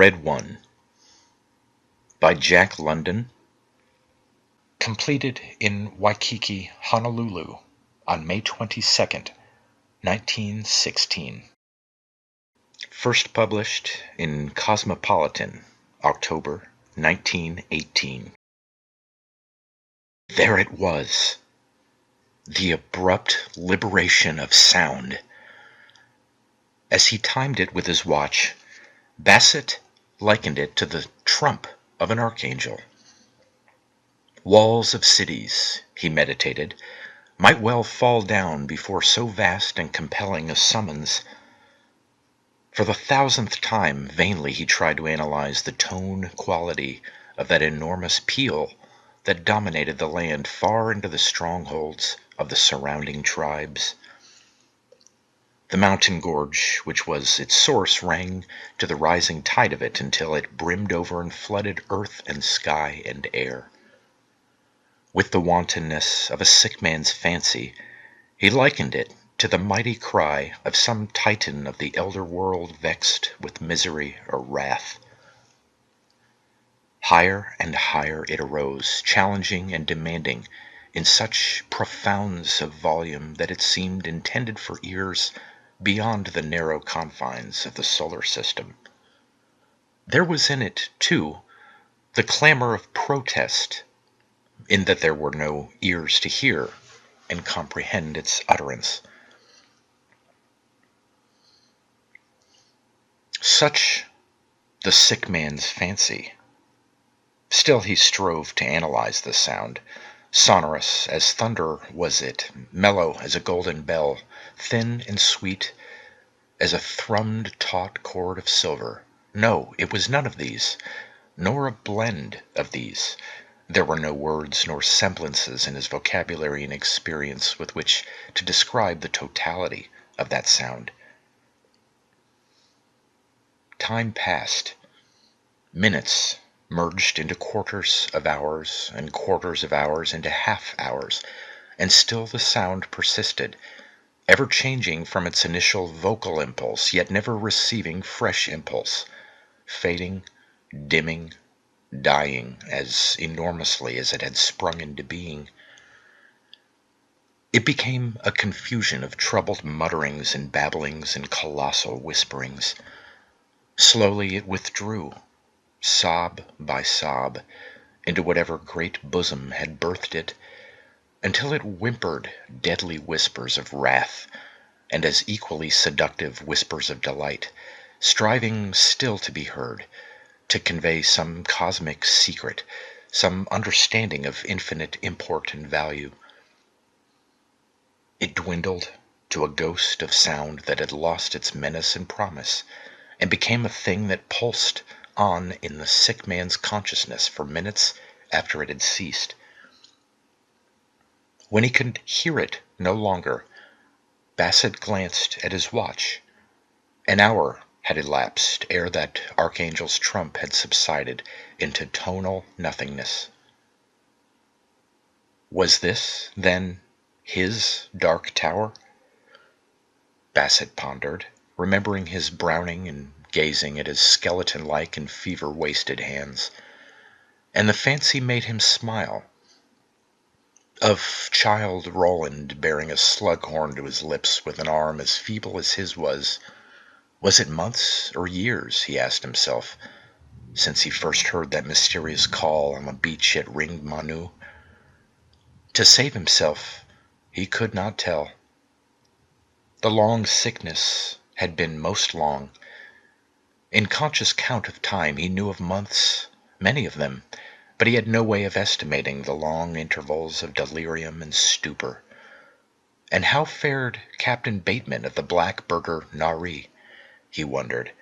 Red One by Jack London. Completed in Waikiki, Honolulu on May 22nd, 1916. First published in Cosmopolitan, October 1918. There it was, the abrupt liberation of sound. As he timed it with his watch, Bassett likened it to the trump of an archangel. Walls of cities, he meditated, might well fall down before so vast and compelling a summons. For the 1,000th time, vainly he tried to analyze the tone quality of that enormous peal that dominated the land far into the strongholds of the surrounding tribes. The mountain gorge, which was its source, rang to the rising tide of it until it brimmed over and flooded earth and sky and air. With the wantonness of a sick man's fancy, he likened it to the mighty cry of some titan of the elder world vexed with misery or wrath. Higher and higher it arose, challenging and demanding in such profounds of volume that it seemed intended for ears beyond the narrow confines of the solar system. There was in it, too, the clamor of protest, in that there were no ears to hear and comprehend its utterance. Such the sick man's fancy. Still he strove to analyze the sound. Sonorous as thunder was it, mellow as a golden bell, thin and sweet as a thrummed taut chord of silver. No, it was none of these, nor a blend of these. There were no words nor semblances in his vocabulary and experience with which to describe the totality of that sound. Time passed. Minutes merged into quarters of hours, and quarters of hours into half hours, and still the sound persisted, ever changing from its initial vocal impulse, yet never receiving fresh impulse, fading, dimming, dying as enormously as it had sprung into being. It became a confusion of troubled mutterings and babblings and colossal whisperings. Slowly it withdrew, sob by sob, into whatever great bosom had birthed it, until it whimpered deadly whispers of wrath, and as equally seductive whispers of delight, striving still to be heard, to convey some cosmic secret, some understanding of infinite import and value. It dwindled to a ghost of sound that had lost its menace and promise, and became a thing that pulsed on in the sick man's consciousness for minutes after it had ceased. When he could hear it no longer, Bassett glanced at his watch. An hour had elapsed ere that archangel's trump had subsided into tonal nothingness. Was this, then, his dark tower? Bassett pondered, remembering his Browning and gazing at his skeleton-like and fever-wasted hands, and the fancy made him smile. Of child Roland bearing a slug-horn to his lips with an arm as feeble as his was it months or years, he asked himself, since he first heard that mysterious call on the beach at Ring Manu? To save himself, he could not tell. The long sickness had been most long. In conscious count of time, he knew of months, many of them, but he had no way of estimating the long intervals of delirium and stupor. And how fared Captain Bateman of the Black Burger Nari? He wondered,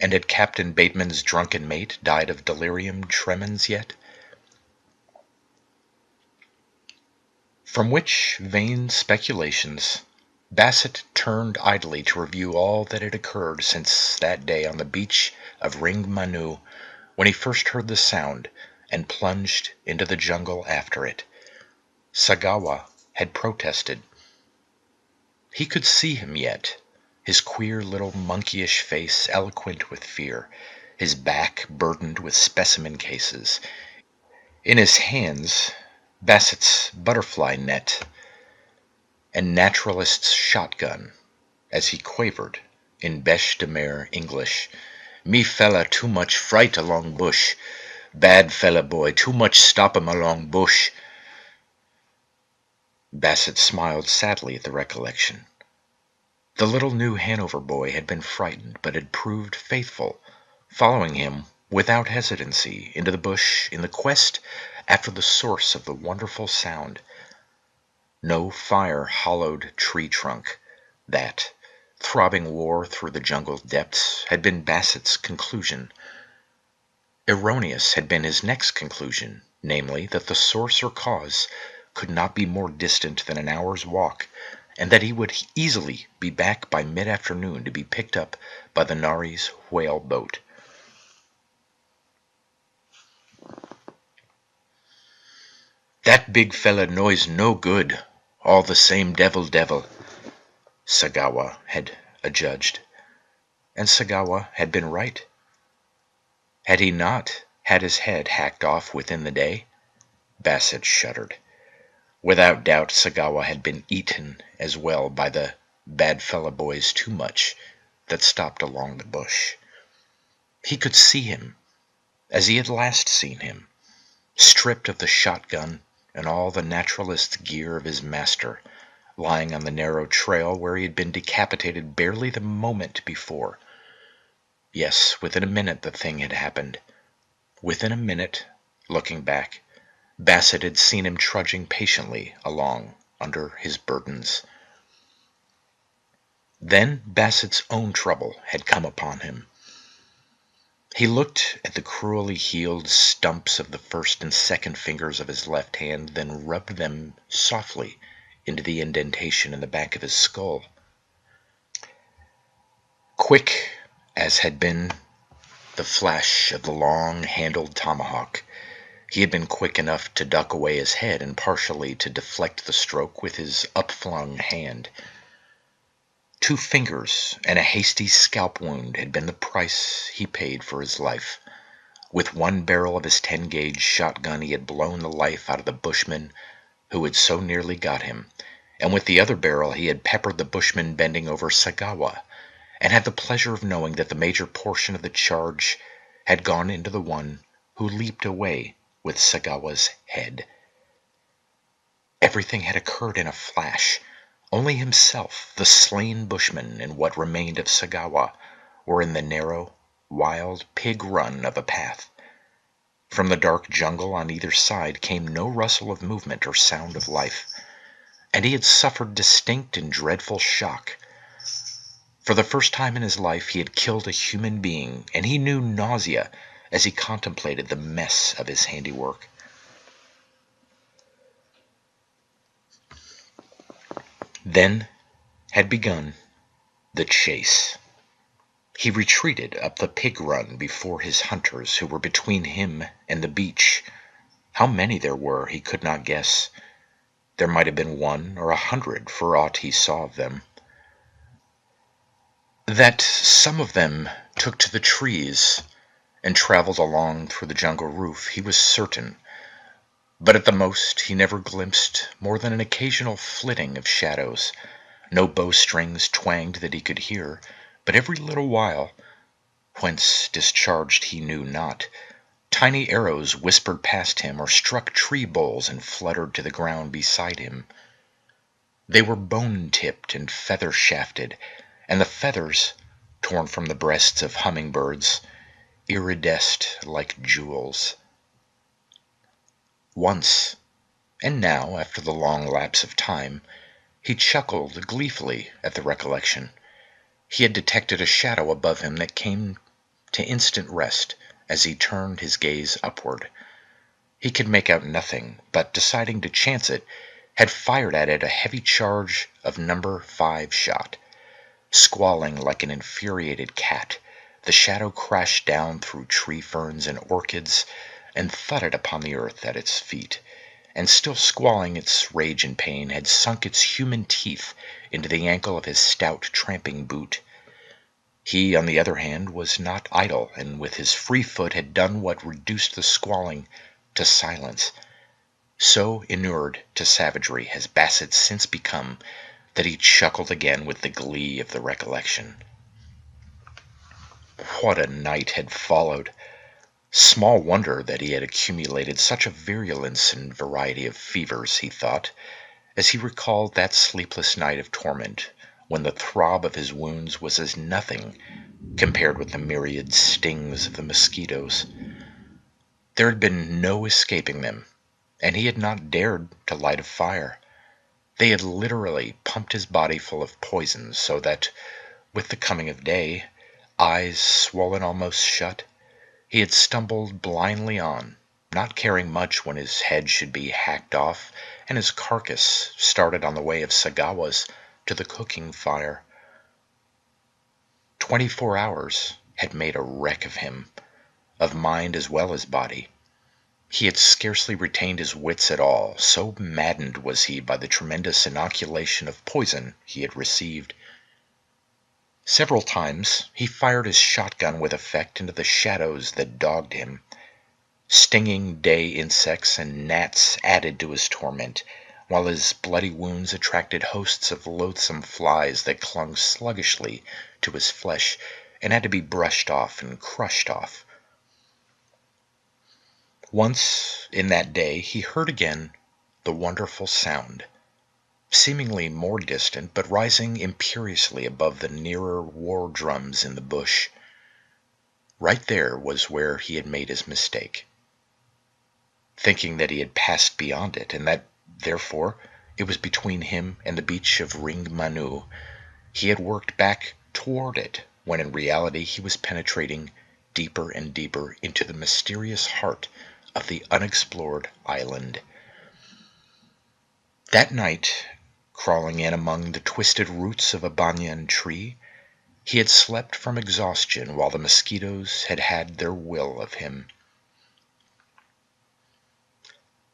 and had Captain Bateman's drunken mate died of delirium tremens yet? From which vain speculations, Bassett turned idly to review all that had occurred since that day on the beach of Ring Manu, when he first heard the sound and plunged into the jungle after it. Sagawa had protested. He could see him yet, his queer little monkeyish face eloquent with fear, his back burdened with specimen cases. In his hands, Bassett's butterfly net and naturalist's shotgun, as he quavered, in bêche de mer English, "Me fella too much fright along bush. Bad fella boy, too much stop him along bush." Bassett smiled sadly at the recollection. The little New Hanover boy had been frightened, but had proved faithful, following him without hesitancy into the bush in the quest after the source of the wonderful sound. No fire-hollowed tree trunk, that, throbbing war through the jungle depths, had been Bassett's conclusion. Erroneous had been his next conclusion, namely, that the source or cause could not be more distant than an hour's walk, and that he would easily be back by mid-afternoon to be picked up by the Nari's whale boat. "That big fella knows no good, all the same devil," Sagawa had adjudged. And Sagawa had been right. Had he not had his head hacked off within the day? Bassett shuddered. Without doubt, Sagawa had been eaten as well by the bad fella boys too much that stopped along the bush. He could see him, as he had last seen him, stripped of the shotgun and all the naturalist gear of his master, lying on the narrow trail where he had been decapitated barely the moment before. Yes, within a minute the thing had happened. Within a minute, looking back, Bassett had seen him trudging patiently along under his burdens. Then Bassett's own trouble had come upon him. He looked at the cruelly healed stumps of the first and second fingers of his left hand, then rubbed them softly into the indentation in the back of his skull. Quick as had been the flash of the long-handled tomahawk, he had been quick enough to duck away his head and partially to deflect the stroke with his upflung hand. 2 fingers and a hasty scalp wound had been the price he paid for his life. With one barrel of his 10-gauge shotgun he had blown the life out of the bushman who had so nearly got him, and with the other barrel he had peppered the bushman bending over Sagawa, and had the pleasure of knowing that the major portion of the charge had gone into the one who leaped away with Sagawa's head. Everything had occurred in a flash. Only himself, the slain bushman, and what remained of Sagawa were in the narrow, wild pig run of a path. From the dark jungle on either side came no rustle of movement or sound of life, and he had suffered distinct and dreadful shock. For the first time in his life he had killed a human being, and he knew nausea as he contemplated the mess of his handiwork. Then had begun the chase. He retreated up the pig run before his hunters, who were between him and the beach. How many there were he could not guess. There might have been 1 or 100 for aught he saw of them. That some of them took to the trees and traveled along through the jungle roof, he was certain, but at the most he never glimpsed more than an occasional flitting of shadows. No bowstrings twanged that he could hear, but every little while, whence discharged he knew not, tiny arrows whispered past him or struck tree boles and fluttered to the ground beside him. They were bone-tipped and feather-shafted, and the feathers, torn from the breasts of hummingbirds, iridesced like jewels. Once, and now, after the long lapse of time, he chuckled gleefully at the recollection. He had detected a shadow above him that came to instant rest as he turned his gaze upward. He could make out nothing, but, deciding to chance it, had fired at it a heavy charge of number 5 shot. Squalling like an infuriated cat, the shadow crashed down through tree ferns and orchids and thudded upon the earth at its feet, and still squalling its rage and pain, had sunk its human teeth into the ankle of his stout tramping boot. He, on the other hand, was not idle, and with his free foot had done what reduced the squalling to silence. So inured to savagery has Bassett since become that he chuckled again with the glee of the recollection. What a night had followed! Small wonder that he had accumulated such a virulence and variety of fevers, he thought, as he recalled that sleepless night of torment, when the throb of his wounds was as nothing compared with the myriad stings of the mosquitoes. There had been no escaping them, and he had not dared to light a fire. They had literally pumped his body full of poison, so that, with the coming of day, eyes swollen almost shut, he had stumbled blindly on, not caring much when his head should be hacked off and his carcass started on the way of Sagawa's to the cooking fire. 24 hours had made a wreck of him, of mind as well as body. He had scarcely retained his wits at all, so maddened was he by the tremendous inoculation of poison he had received. Several times he fired his shotgun with effect into the shadows that dogged him. Stinging day insects and gnats added to his torment, while his bloody wounds attracted hosts of loathsome flies that clung sluggishly to his flesh and had to be brushed off and crushed off. Once in that day he heard again the wonderful sound, seemingly more distant, but rising imperiously above the nearer war drums in the bush. Right there was where he had made his mistake, thinking that he had passed beyond it, and that, therefore, it was between him and the beach of Ring Manu. He had worked back toward it, when in reality he was penetrating deeper and deeper into the mysterious heart of the unexplored island. That night, crawling in among the twisted roots of a banyan tree, he had slept from exhaustion while the mosquitoes had had their will of him.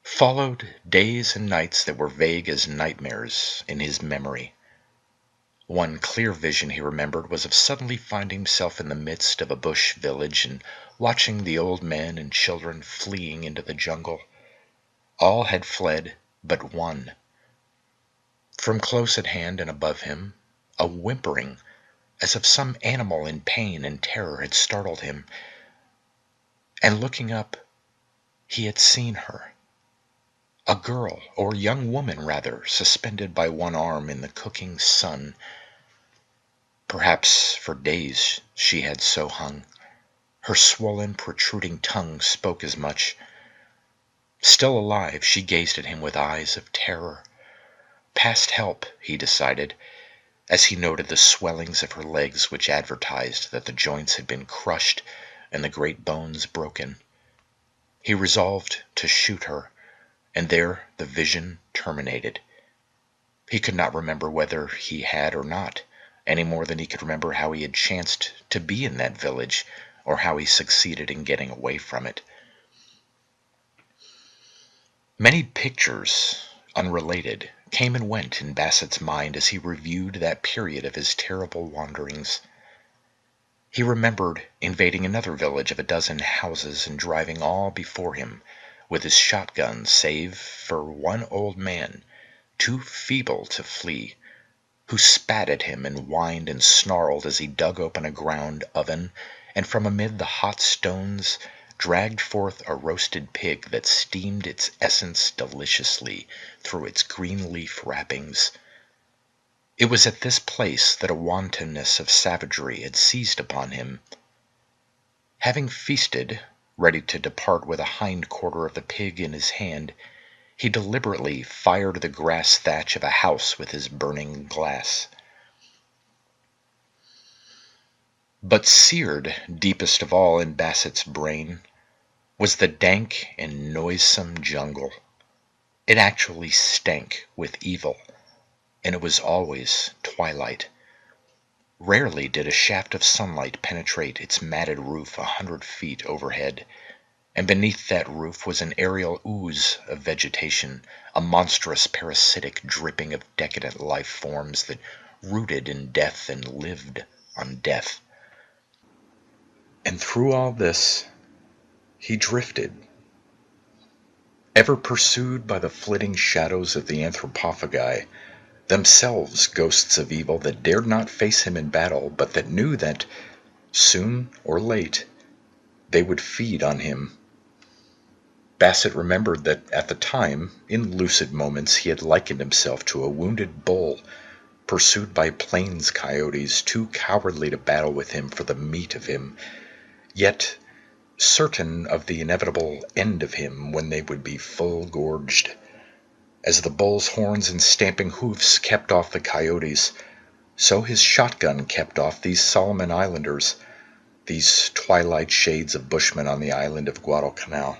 Followed days and nights that were vague as nightmares in his memory. One clear vision he remembered was of suddenly finding himself in the midst of a bush village and watching the old men and children fleeing into the jungle. All had fled but one. From close at hand and above him, a whimpering, as of some animal in pain and terror, had startled him, and looking up, he had seen her. A girl, or young woman rather, suspended by one arm in the cooking sun. Perhaps for days she had so hung. Her swollen, protruding tongue spoke as much. Still alive, she gazed at him with eyes of terror. Past help, he decided, as he noted the swellings of her legs which advertised that the joints had been crushed and the great bones broken. He resolved to shoot her, and there the vision terminated. He could not remember whether he had or not, any more than he could remember how he had chanced to be in that village, or how he succeeded in getting away from it. Many pictures, unrelated, came and went in Bassett's mind as he reviewed that period of his terrible wanderings. He remembered invading another village of a dozen houses and driving all before him with his shotgun, save for one old man, too feeble to flee, who spat at him and whined and snarled as he dug open a ground oven and from amid the hot stones dragged forth a roasted pig that steamed its essence deliciously through its green leaf wrappings. It was at this place that a wantonness of savagery had seized upon him. Having feasted, ready to depart with a hind quarter of the pig in his hand, he deliberately fired the grass thatch of a house with his burning glass. But seared deepest of all in Bassett's brain was the dank and noisome jungle. It actually stank with evil, and it was always twilight. Rarely did a shaft of sunlight penetrate its matted roof 100 feet overhead, and beneath that roof was an aerial ooze of vegetation, a monstrous parasitic dripping of decadent life forms that rooted in death and lived on death. And through all this, he drifted, ever pursued by the flitting shadows of the anthropophagi, themselves ghosts of evil that dared not face him in battle, but that knew that, soon or late, they would feed on him. Bassett remembered that at the time, in lucid moments, he had likened himself to a wounded bull pursued by plains coyotes too cowardly to battle with him for the meat of him, yet certain of the inevitable end of him when they would be full gorged. As the bull's horns and stamping hoofs kept off the coyotes, so his shotgun kept off these Solomon Islanders, these twilight shades of bushmen on the island of Guadalcanal.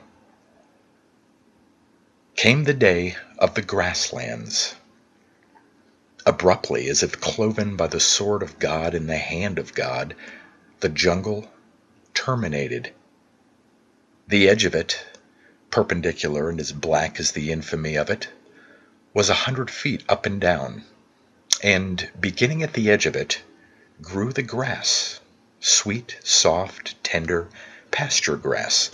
Came the day of the grasslands. Abruptly, as if cloven by the sword of God in the hand of God, the jungle terminated. The edge of it, perpendicular and as black as the infamy of it, was 100 feet up and down, and beginning at the edge of it grew the grass, sweet, soft, tender pasture grass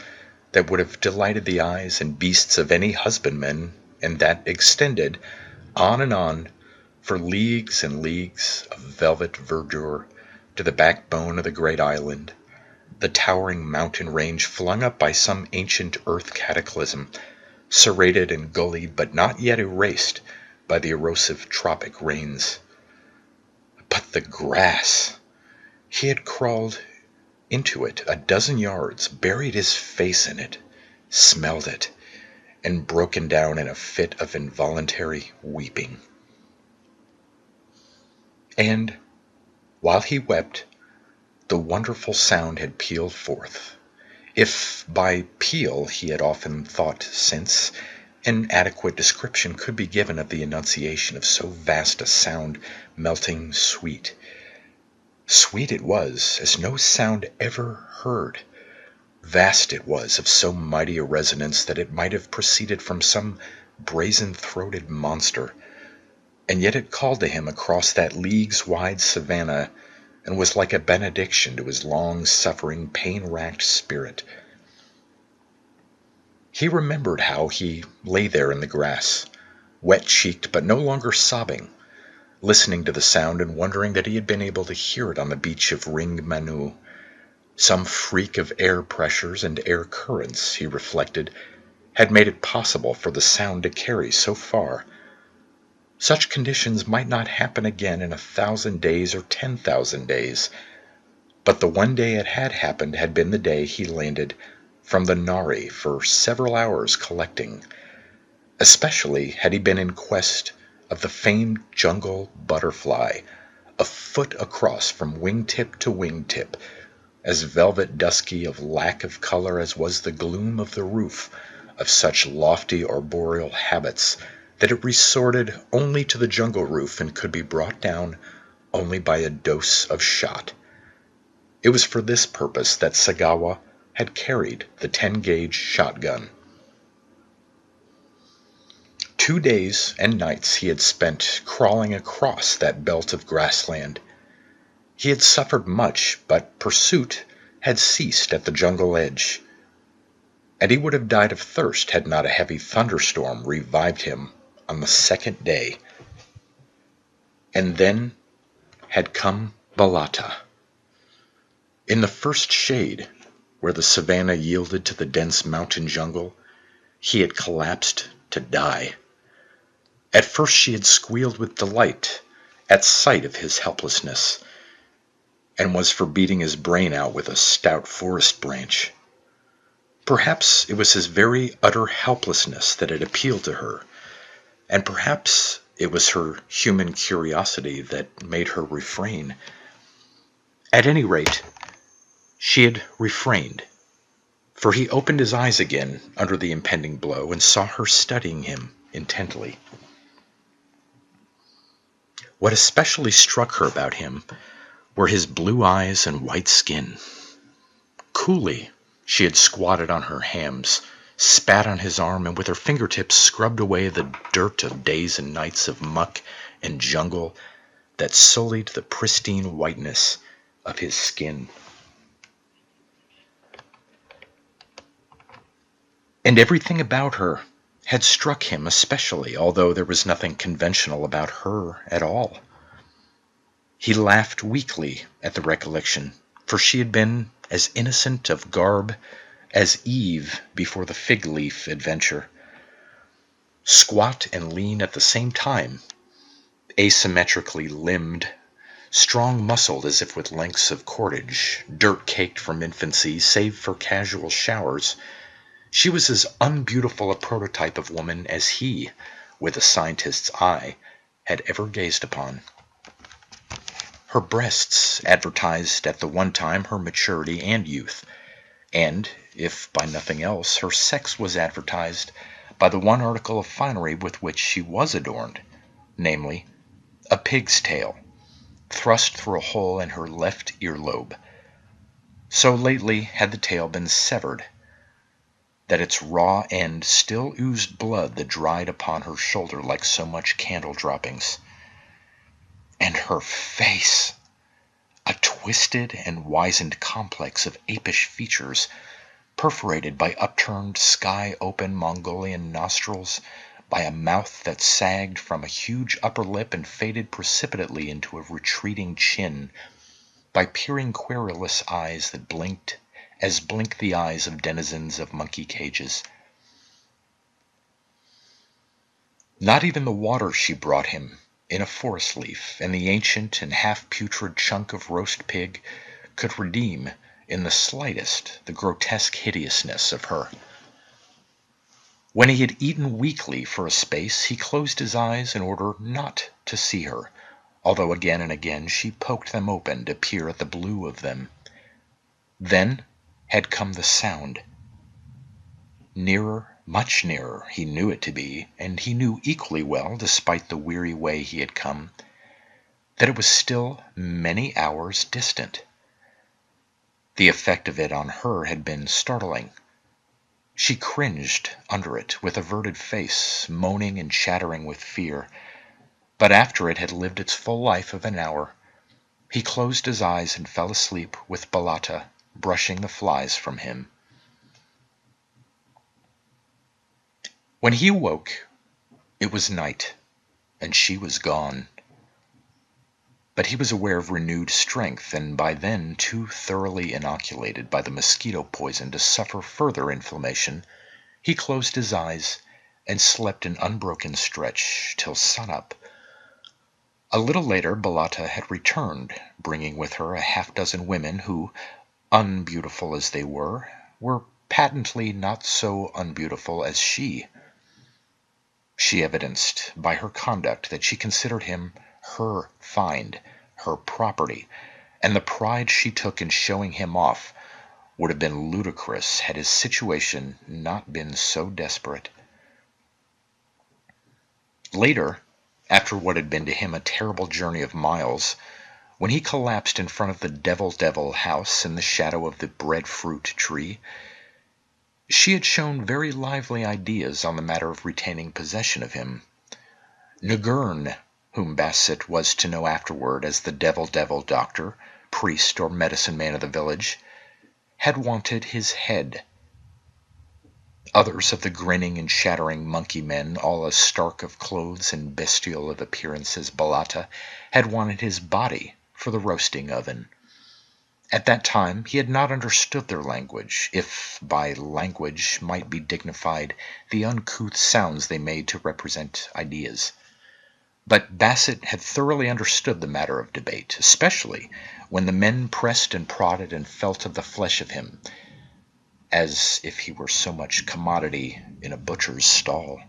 that would have delighted the eyes and beasts of any husbandman, and that extended on and on for leagues and leagues of velvet verdure to the backbone of the great island, the towering mountain range flung up by some ancient earth cataclysm, serrated and gullied but not yet erased by the erosive tropic rains. But the grass! He had crawled into it a dozen yards, buried his face in it, smelled it, and broken down in a fit of involuntary weeping. And while he wept, the wonderful sound had pealed forth. If by peal he had often thought since, an adequate description could be given of the enunciation of so vast a sound, melting sweet. Sweet it was, as no sound ever heard. Vast it was, of so mighty a resonance that it might have proceeded from some brazen-throated monster. And yet it called to him across that leagues-wide savannah, and was like a benediction to his long-suffering, pain-racked spirit. He remembered how he lay there in the grass, wet-cheeked but no longer sobbing, listening to the sound and wondering that he had been able to hear it on the beach of Ring Manu. Some freak of air pressures and air currents, he reflected, had made it possible for the sound to carry so far. Such conditions might not happen again in 1,000 days or 10,000 days, but the one day it had happened had been the day he landed from the Nari for several hours collecting. Especially had he been in quest of the famed jungle butterfly, a foot across from wingtip to wingtip, as velvet dusky of lack of color as was the gloom of the roof of such lofty arboreal habits that it resorted only to the jungle roof and could be brought down only by a dose of shot. It was for this purpose that Sagawa had carried the 10-gauge shotgun. 2 days and nights he had spent crawling across that belt of grassland. He had suffered much, but pursuit had ceased at the jungle edge, and he would have died of thirst had not a heavy thunderstorm revived him on the second day. And then had come Balata. In the first shade, where the savannah yielded to the dense mountain jungle, he had collapsed to die. At first she had squealed with delight at sight of his helplessness, and was for beating his brain out with a stout forest branch. Perhaps it was his very utter helplessness that had appealed to her, and perhaps it was her human curiosity that made her refrain. At any rate, she had refrained, for he opened his eyes again under the impending blow and saw her studying him intently. What especially struck her about him were his blue eyes and white skin. Coolly, she had squatted on her hams, spat on his arm, and with her fingertips scrubbed away the dirt of days and nights of muck and jungle that sullied the pristine whiteness of his skin. And everything about her had struck him especially, although there was nothing conventional about her at all. He laughed weakly at the recollection, for she had been as innocent of garb as Eve before the fig leaf adventure. Squat and lean at the same time, asymmetrically limbed, strong-muscled as if with lengths of cordage, dirt-caked from infancy save for casual showers, she was as unbeautiful a prototype of woman as he, with a scientist's eye, had ever gazed upon. Her breasts advertised at the one time her maturity and youth, and, if by nothing else, her sex was advertised by the one article of finery with which she was adorned, namely, a pig's tail, thrust through a hole in her left earlobe. So lately had the tail been severed that its raw end still oozed blood that dried upon her shoulder like so much candle droppings. And her face! A twisted and wizened complex of apish features, perforated by upturned, sky-open Mongolian nostrils, by a mouth that sagged from a huge upper lip and faded precipitately into a retreating chin, by peering querulous eyes that blinked as blink the eyes of denizens of monkey cages. Not even the water she brought him in a forest leaf, and the ancient and half-putrid chunk of roast pig could redeem in the slightest the grotesque hideousness of her. When he had eaten weakly for a space, he closed his eyes in order not to see her, although again and again she poked them open to peer at the blue of them. Then had come the sound. Nearer, much nearer, he knew it to be, and he knew equally well, despite the weary way he had come, that it was still many hours distant. The effect of it on her had been startling. She cringed under it with averted face, moaning and chattering with fear. But after it had lived its full life of an hour, he closed his eyes and fell asleep with Balatta brushing the flies from him. When he awoke, it was night, and she was gone. But he was aware of renewed strength, and by then too thoroughly inoculated by the mosquito poison to suffer further inflammation. He closed his eyes and slept an unbroken stretch till sunup. A little later Balatta had returned, bringing with her a half-dozen women who, unbeautiful as they were patently not so unbeautiful as she. She evidenced by her conduct that she considered him her find, her property, and the pride she took in showing him off would have been ludicrous had his situation not been so desperate. Later, after what had been to him a terrible journey of miles, when he collapsed in front of the Devil house in the shadow of the breadfruit tree, she had shown very lively ideas on the matter of retaining possession of him. Nugurn, whom Basset was to know afterward as the Devil doctor, priest, or medicine man of the village, had wanted his head. Others of the grinning and chattering monkey men, all as stark of clothes and bestial of appearance as Balatta, had wanted his body for the roasting oven. At that time he had not understood their language, if by language might be dignified the uncouth sounds they made to represent ideas. But Basset had thoroughly understood the matter of debate, especially when the men pressed and prodded and felt of the flesh of him, as if he were so much commodity in a butcher's stall.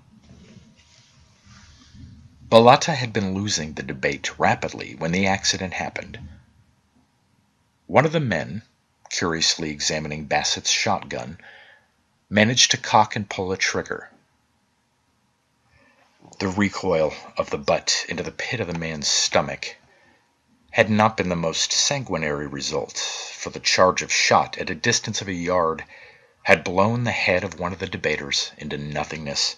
Balatta had been losing the debate rapidly when the accident happened. One of the men, curiously examining Basset's shotgun, managed to cock and pull a trigger. The recoil of the butt into the pit of the man's stomach had not been the most sanguinary result, for the charge of shot at a distance of a yard had blown the head of one of the debaters into nothingness.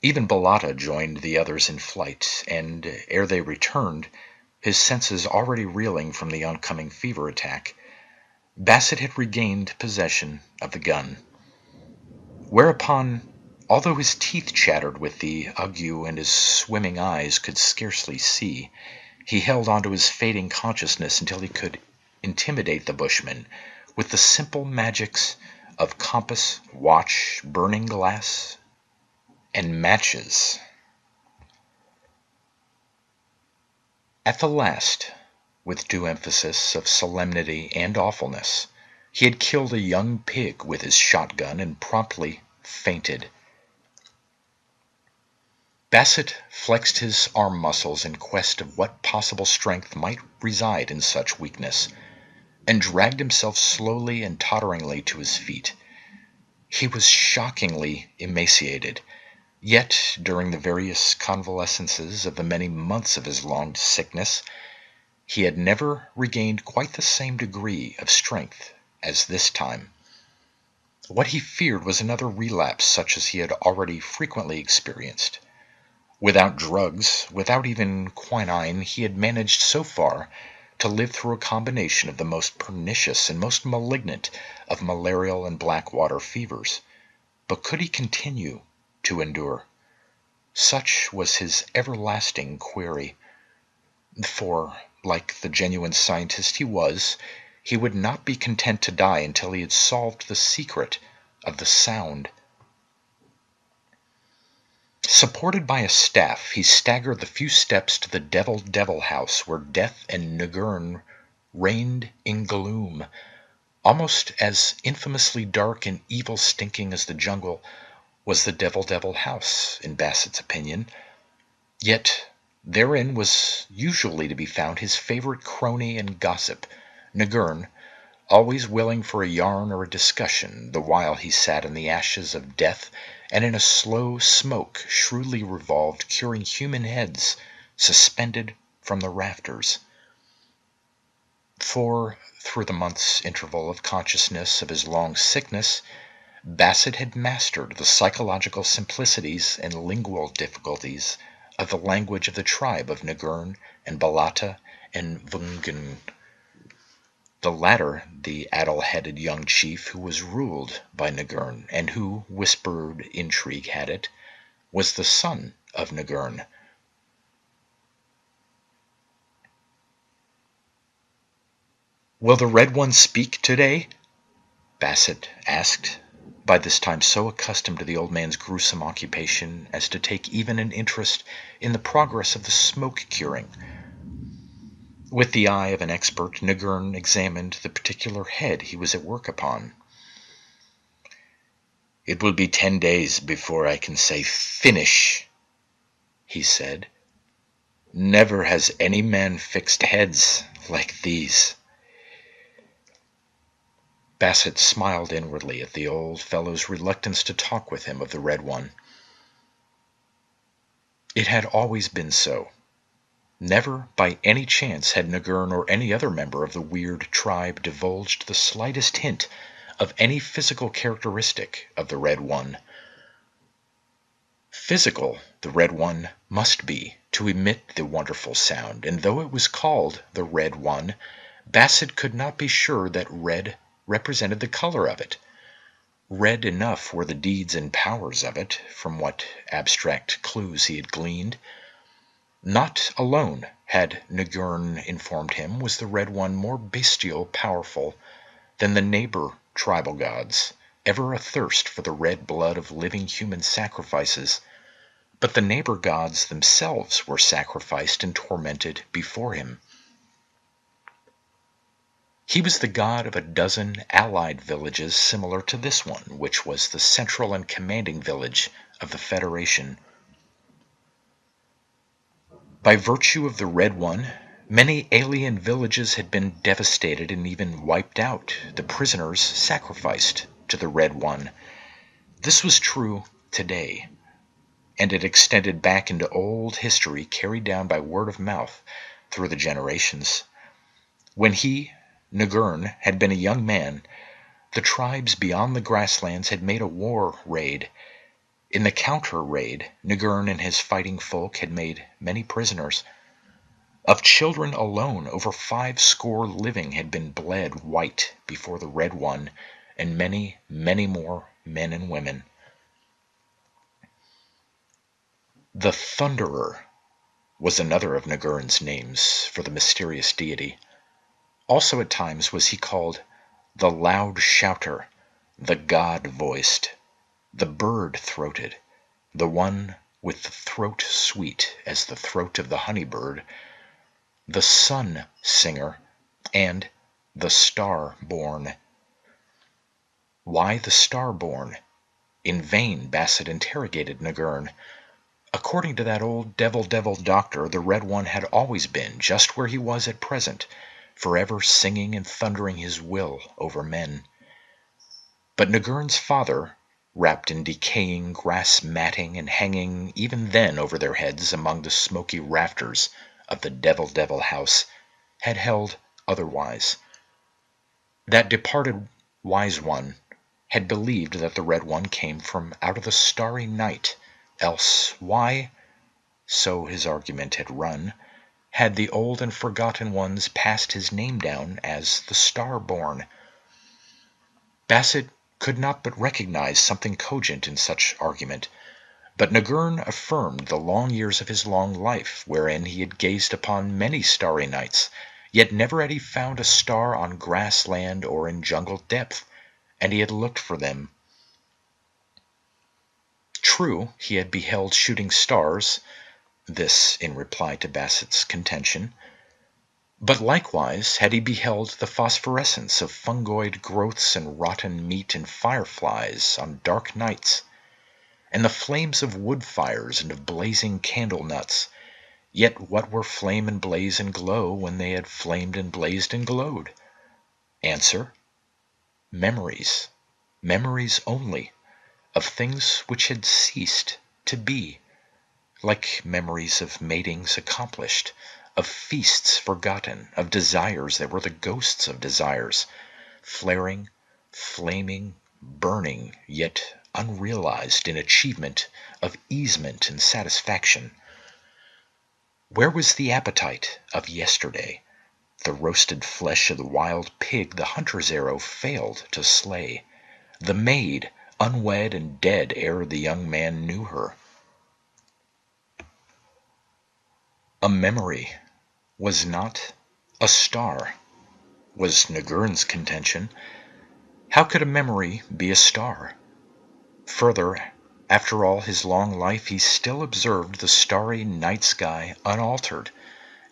Even Balatta joined the others in flight, and ere they returned, his senses already reeling from the oncoming fever attack, Basset had regained possession of the gun. Whereupon, although his teeth chattered with the ague and his swimming eyes could scarcely see, he held on to his fading consciousness until he could intimidate the bushman with the simple magics of compass, watch, burning glass, and matches. At the last, with due emphasis of solemnity and awfulness, he had killed a young pig with his shotgun and promptly fainted. Bassett flexed his arm muscles in quest of what possible strength might reside in such weakness, and dragged himself slowly and totteringly to his feet. He was shockingly emaciated, yet during the various convalescences of the many months of his long sickness, he had never regained quite the same degree of strength as this time. What he feared was another relapse such as he had already frequently experienced. Without drugs, without even quinine, he had managed so far to live through a combination of the most pernicious and most malignant of malarial and blackwater fevers. But could he continue to endure? Such was his everlasting query. For, like the genuine scientist he was, he would not be content to die until he had solved the secret of the sound. Supported by a staff, he staggered the few steps to the devil house where death and Nagurn reigned in gloom, almost as infamously dark and evil-stinking as the jungle was the devil house, in Bassett's opinion. Yet therein was usually to be found his favorite crony and gossip, Nagurn, always willing for a yarn or a discussion, the while he sat in the ashes of death and in a slow smoke shrewdly revolved, curing human heads suspended from the rafters. For, through the month's interval of consciousness of his long sickness, Bassett had mastered the psychological simplicities and lingual difficulties of the language of the tribe of Nagurn and Balata and Vungen. The latter, the addle-headed young chief who was ruled by Nagurn, and who, whispered intrigue had it, was the son of Nagurn. "Will the Red One speak today?" Bassett asked, by this time so accustomed to the old man's gruesome occupation as to take even an interest in the progress of the smoke curing. With the eye of an expert, Nagurn examined the particular head he was at work upon. "It will be 10 days before I can say finish," he said. "Never has any man fixed heads like these." Bassett smiled inwardly at the old fellow's reluctance to talk with him of the Red One. It had always been so. Never by any chance had Nagurn or any other member of the weird tribe divulged the slightest hint of any physical characteristic of the Red One. Physical the Red One must be to emit the wonderful sound, and though it was called the Red One, Bassett could not be sure that red represented the color of it. Red enough were the deeds and powers of it, from what abstract clues he had gleaned. Not alone, had Nagurn informed him, was the Red One more bestial powerful than the neighbor tribal gods, ever athirst for the red blood of living human sacrifices. But the neighbor gods themselves were sacrificed and tormented before him. He was the god of a dozen allied villages similar to this one, which was the central and commanding village of the Federation. By virtue of the Red One, many alien villages had been devastated and even wiped out, the prisoners sacrificed to the Red One. This was true today, and it extended back into old history carried down by word of mouth through the generations. When he, Nagurn, had been a young man, the tribes beyond the grasslands had made a war raid. In the counter-raid, Nagurn and his fighting folk had made many prisoners. Of children alone, over 50 living had been bled white before the Red One, and many, many more men and women. The Thunderer was another of Nagurn's names for the mysterious deity. Also at times was he called the Loud Shouter, the God-voiced, the Bird-throated, the one with the throat sweet as the throat of the honey-bird, the Sun-singer, and the Star-born. Why the Star-born? In vain Basset interrogated Nagurn. According to that old devil doctor, the Red One had always been just where he was at present, forever singing and thundering his will over men. But Nagurn's father, wrapped in decaying grass matting and hanging even then over their heads among the smoky rafters of the devil house, had held otherwise. That departed wise one had believed that the Red One came from out of the starry night, else why, so his argument had run, had the old and forgotten ones passed his name down as the Star-born? Basset could not but recognize something cogent in such argument, but Nagurn affirmed the long years of his long life, wherein he had gazed upon many starry nights, yet never had he found a star on grassland or in jungle depth, and he had looked for them. True, he had beheld shooting stars, this in reply to Basset's contention, but likewise had he beheld the phosphorescence of fungoid growths and rotten meat and fireflies on dark nights, and the flames of wood fires and of blazing candle nuts. Yet what were flame and blaze and glow when they had flamed and blazed and glowed? Answer: memories. Memories only, of things which had ceased to be, like memories of matings accomplished, of feasts forgotten, of desires that were the ghosts of desires, flaring, flaming, burning, yet unrealized in achievement of easement and satisfaction. Where was the appetite of yesterday, the roasted flesh of the wild pig the hunter's arrow failed to slay, the maid unwed and dead ere the young man knew her? A memory was not a star, was Nagurn's contention. How could a memory be a star? Further, after all his long life, he still observed the starry night sky unaltered.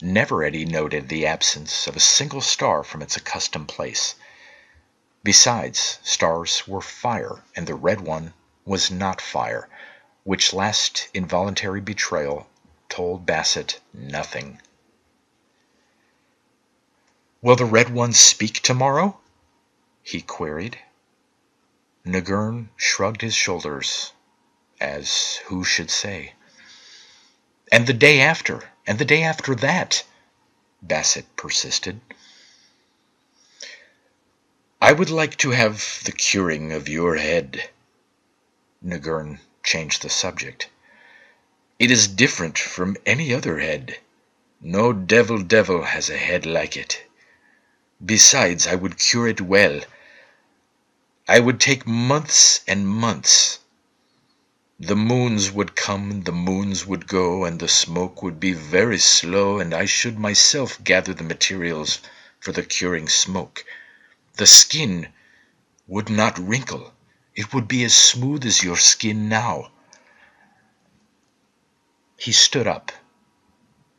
Never had he noted the absence of a single star from its accustomed place. Besides, stars were fire, and the Red One was not fire, which last involuntary betrayal told Basset nothing. "Will the Red One speak tomorrow?" he queried. Nagurn shrugged his shoulders, as who should say. "And the day after, and the day after that?" Basset persisted. "I would like to have the curing of your head." Nagurn changed the subject. "It is different from any other head. No devil has a head like it. Besides, I would cure it well. I would take months and months. The moons would come and the moons would go, and the smoke would be very slow, and I should myself gather the materials for the curing smoke. The skin would not wrinkle. It would be as smooth as your skin now." He stood up,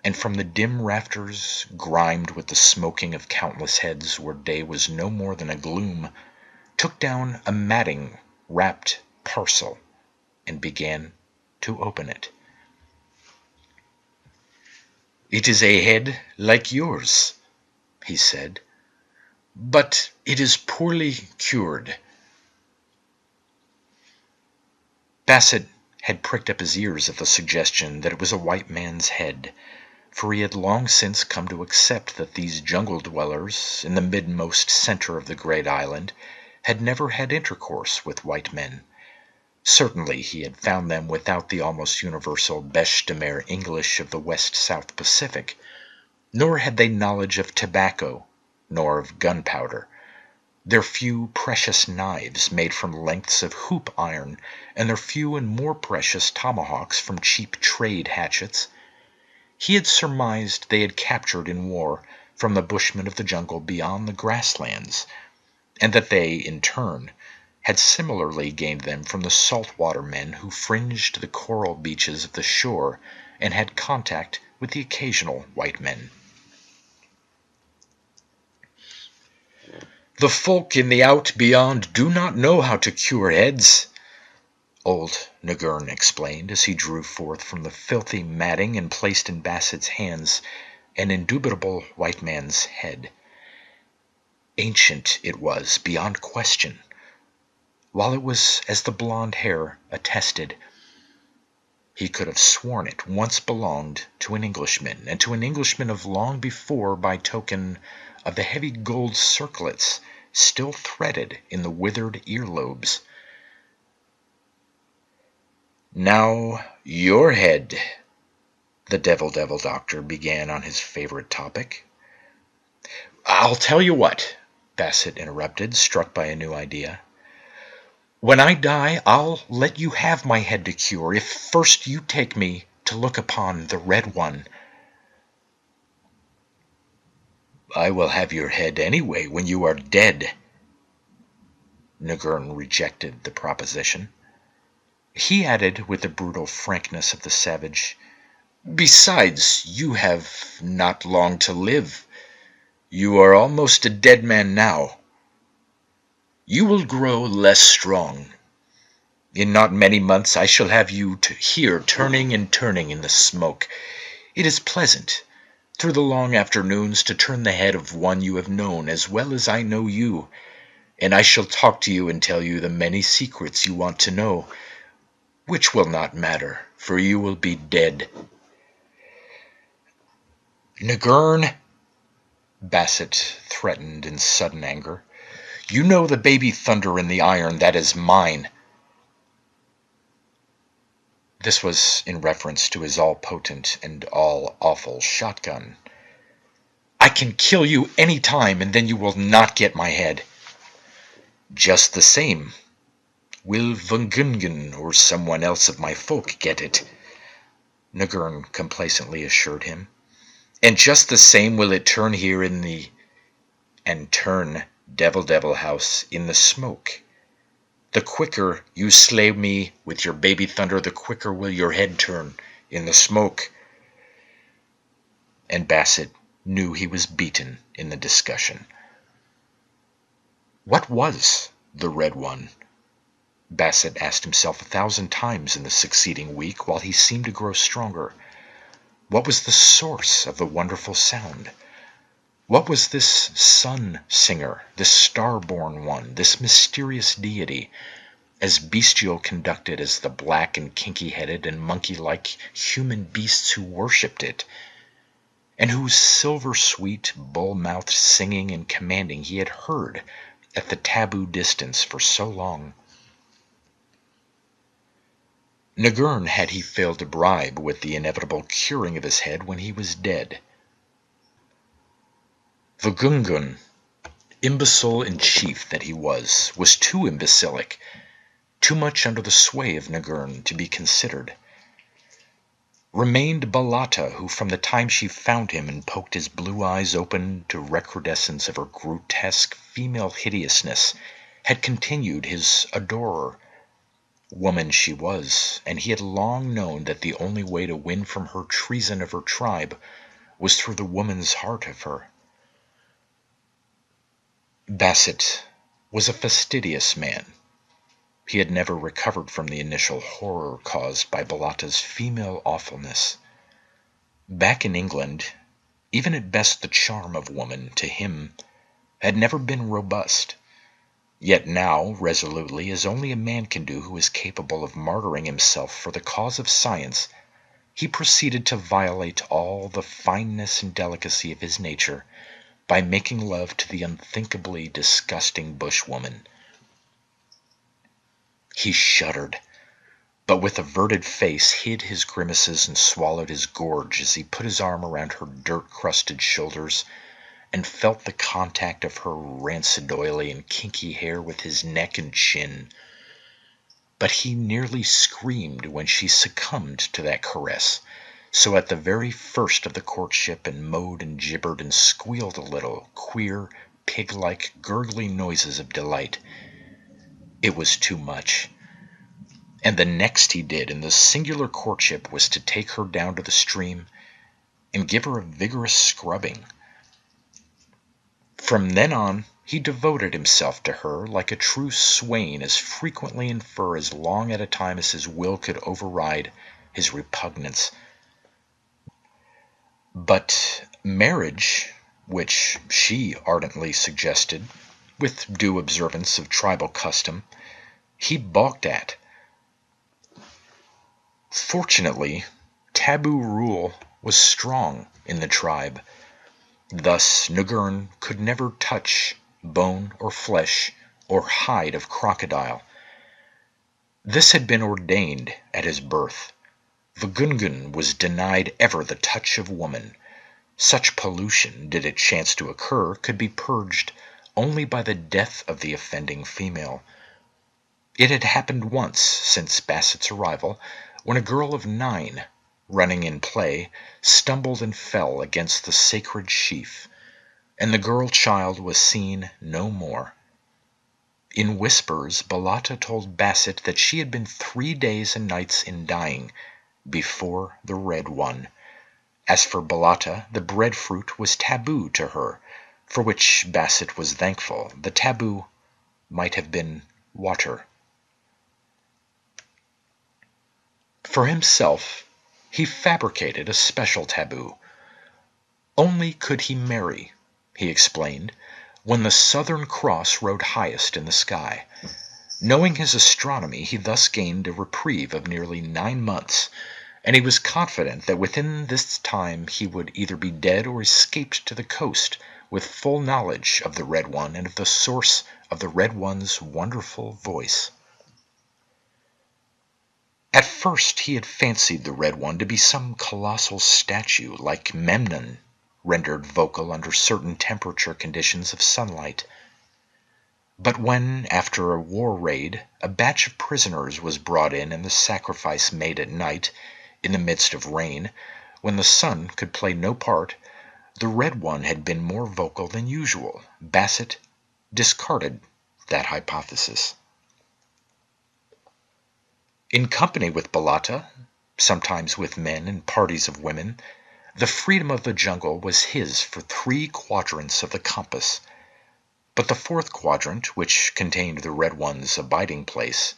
and from the dim rafters, grimed with the smoking of countless heads where day was no more than a gloom, took down a matting-wrapped parcel and began to open it. "It is a head like yours," he said, "but it is poorly cured." Basset had pricked up his ears at the suggestion that it was a white man's head, for he had long since come to accept that these jungle dwellers in the midmost center of the great island had never had intercourse with white men. Certainly he had found them without the almost universal bêche de mer English of the West-South Pacific, nor had they knowledge of tobacco, nor of gunpowder. their few precious knives made from lengths of hoop iron, and their few and more precious tomahawks from cheap trade hatchets. He had surmised they had captured in war from the bushmen of the jungle beyond the grasslands, and that they, in turn, had similarly gained them from the saltwater men who fringed the coral beaches of the shore and had contact with the occasional white men. "The folk in the out beyond do not know how to cure heads," old Nagurn explained as he drew forth from the filthy matting and placed in Bassett's hands an indubitable white man's head. Ancient it was, beyond question, while it was as the blonde hair attested. He could have sworn it once belonged to an Englishman, and to an Englishman of long before, by token of the heavy gold circlets still threaded in the withered earlobes. "Now, your head," the Devil Doctor began on his favorite topic. "I'll tell you what," Bassett interrupted, struck by a new idea. "When I die, I'll let you have my head to cure, if first you take me to look upon the Red One." "I will have your head anyway when you are dead." Nagurn rejected the proposition. He added with the brutal frankness of the savage, "Besides, you have not long to live. You are almost a dead man now. You will grow less strong. In not many months I shall have you here turning and turning in the smoke. It is pleasant, through the long afternoons, to turn the head of one you have known as well as I know you, and I shall talk to you and tell you the many secrets you want to know, which will not matter, for you will be dead." "Nagurn," Bassett threatened in sudden anger, "you know the baby thunder in the iron, that is mine." This was in reference to his all-potent and all-awful shotgun. "I can kill you any time, and then you will not get my head." "Just the same, will Vungungun or someone else of my folk get it," Nagurn complacently assured him. "And just the same will it turn here in the... and turn Devil House in the smoke. The quicker you slay me with your baby thunder, the quicker will your head turn in the smoke." And Bassett knew he was beaten in the discussion. What was the Red One? Bassett asked himself 1,000 times in the succeeding week while he seemed to grow stronger. What was the source of the wonderful sound? What was this sun singer, this star-born one, this mysterious deity, as bestial conducted as the black and kinky-headed and monkey-like human beasts who worshipped it, and whose silver-sweet, bull-mouthed singing and commanding he had heard at the taboo distance for so long? Nagurn had he failed to bribe with the inevitable curing of his head when he was dead. Vungungun, imbecile in chief that he was too imbecilic, too much under the sway of Nagurn to be considered. Remained Balata, who from the time she found him and poked his blue eyes open to recrudescence of her grotesque female hideousness, had continued his adorer. Woman she was, and he had long known that the only way to win from her treason of her tribe was through the woman's heart of her. Bassett was a fastidious man. He had never recovered from the initial horror caused by Balata's female awfulness. Back in England, even at best the charm of woman, to him, had never been robust. Yet now, resolutely, as only a man can do who is capable of martyring himself for the cause of science, he proceeded to violate all the fineness and delicacy of his nature by making love to the unthinkably disgusting bushwoman. He shuddered, but with averted face hid his grimaces and swallowed his gorge as he put his arm around her dirt-crusted shoulders and felt the contact of her rancid, oily, and kinky hair with his neck and chin. But he nearly screamed when she succumbed to that caress. So at the very first of the courtship, and moaned and gibbered and squealed a little, queer, pig-like, gurgling noises of delight. It was too much. And the next he did in this singular courtship was to take her down to the stream and give her a vigorous scrubbing. From then on, he devoted himself to her like a true swain, as frequently and for as long at a time as his will could override his repugnance. But marriage, which she ardently suggested, with due observance of tribal custom, he balked at. Fortunately, taboo rule was strong in the tribe. Thus Nugurn could never touch bone or flesh or hide of crocodile. This had been ordained at his birth. The Gungun was denied ever the touch of woman. Such pollution, did it chance to occur, could be purged only by the death of the offending female. It had happened once since Bassett's arrival, when a girl of 9, running in play, stumbled and fell against the sacred sheaf, and the girl-child was seen no more. In whispers, Bellata told Bassett that she had been 3 days and nights in dying before the Red One. As for Bellata, the breadfruit was taboo to her, for which Bassett was thankful. The taboo might have been water. For himself, he fabricated a special taboo. Only could he marry, he explained, when the Southern Cross rode highest in the sky. Knowing his astronomy, he thus gained a reprieve of nearly 9 months, and he was confident that within this time he would either be dead or escaped to the coast with full knowledge of the Red One and of the source of the Red One's wonderful voice. At first he had fancied the Red One to be some colossal statue like Memnon, rendered vocal under certain temperature conditions of sunlight. But when, after a war raid, a batch of prisoners was brought in and the sacrifice made at night, in the midst of rain, when the sun could play no part, the Red One had been more vocal than usual. Bassett discarded that hypothesis. In company with Bellata, sometimes with men and parties of women, the freedom of the jungle was his for 3 quadrants of the compass. But the 4th quadrant, which contained the Red One's abiding place,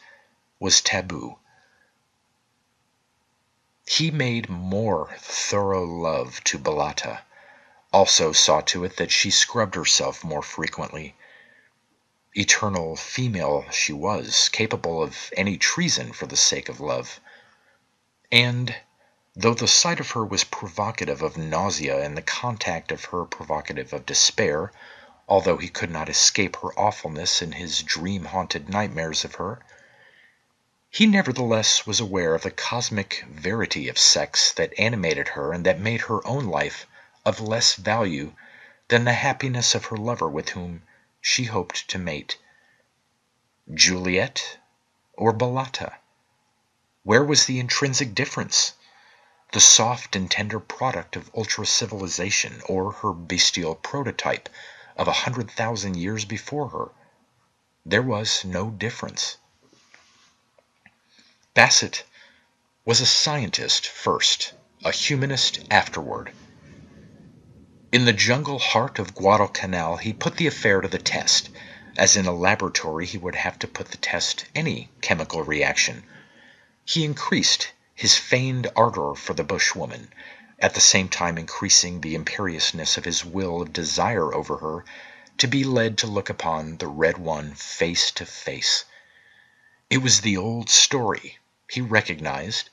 was taboo. He made more thorough love to Bellata, also saw to it that she scrubbed herself more frequently. Eternal female she was, capable of any treason for the sake of love. And, though the sight of her was provocative of nausea and the contact of her provocative of despair, although he could not escape her awfulness in his dream-haunted nightmares of her, he nevertheless was aware of the cosmic verity of sex that animated her and that made her own life of less value than the happiness of her lover with whom she hoped to mate. Juliet or Bellata? Where was the intrinsic difference? The soft and tender product of ultra-civilization, or her bestial prototype of 100,000 years before her? There was no difference. Bassett was a scientist first, a humanist afterward. In the jungle heart of Guadalcanal, he put the affair to the test, as in a laboratory he would have to put the test any chemical reaction. He increased his feigned ardor for the bushwoman, at the same time increasing the imperiousness of his will of desire over her, to be led to look upon the Red One face to face. It was the old story, he recognized,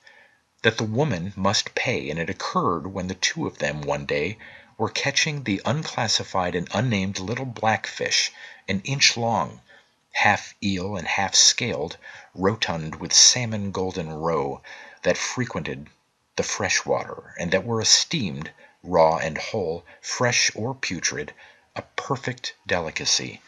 that the woman must pay, and it occurred when the 2 of them one day were catching the unclassified and unnamed little blackfish, an inch long, half eel and half scaled, rotund with salmon golden roe, that frequented the fresh water, and that were esteemed, raw and whole, fresh or putrid, a perfect delicacy.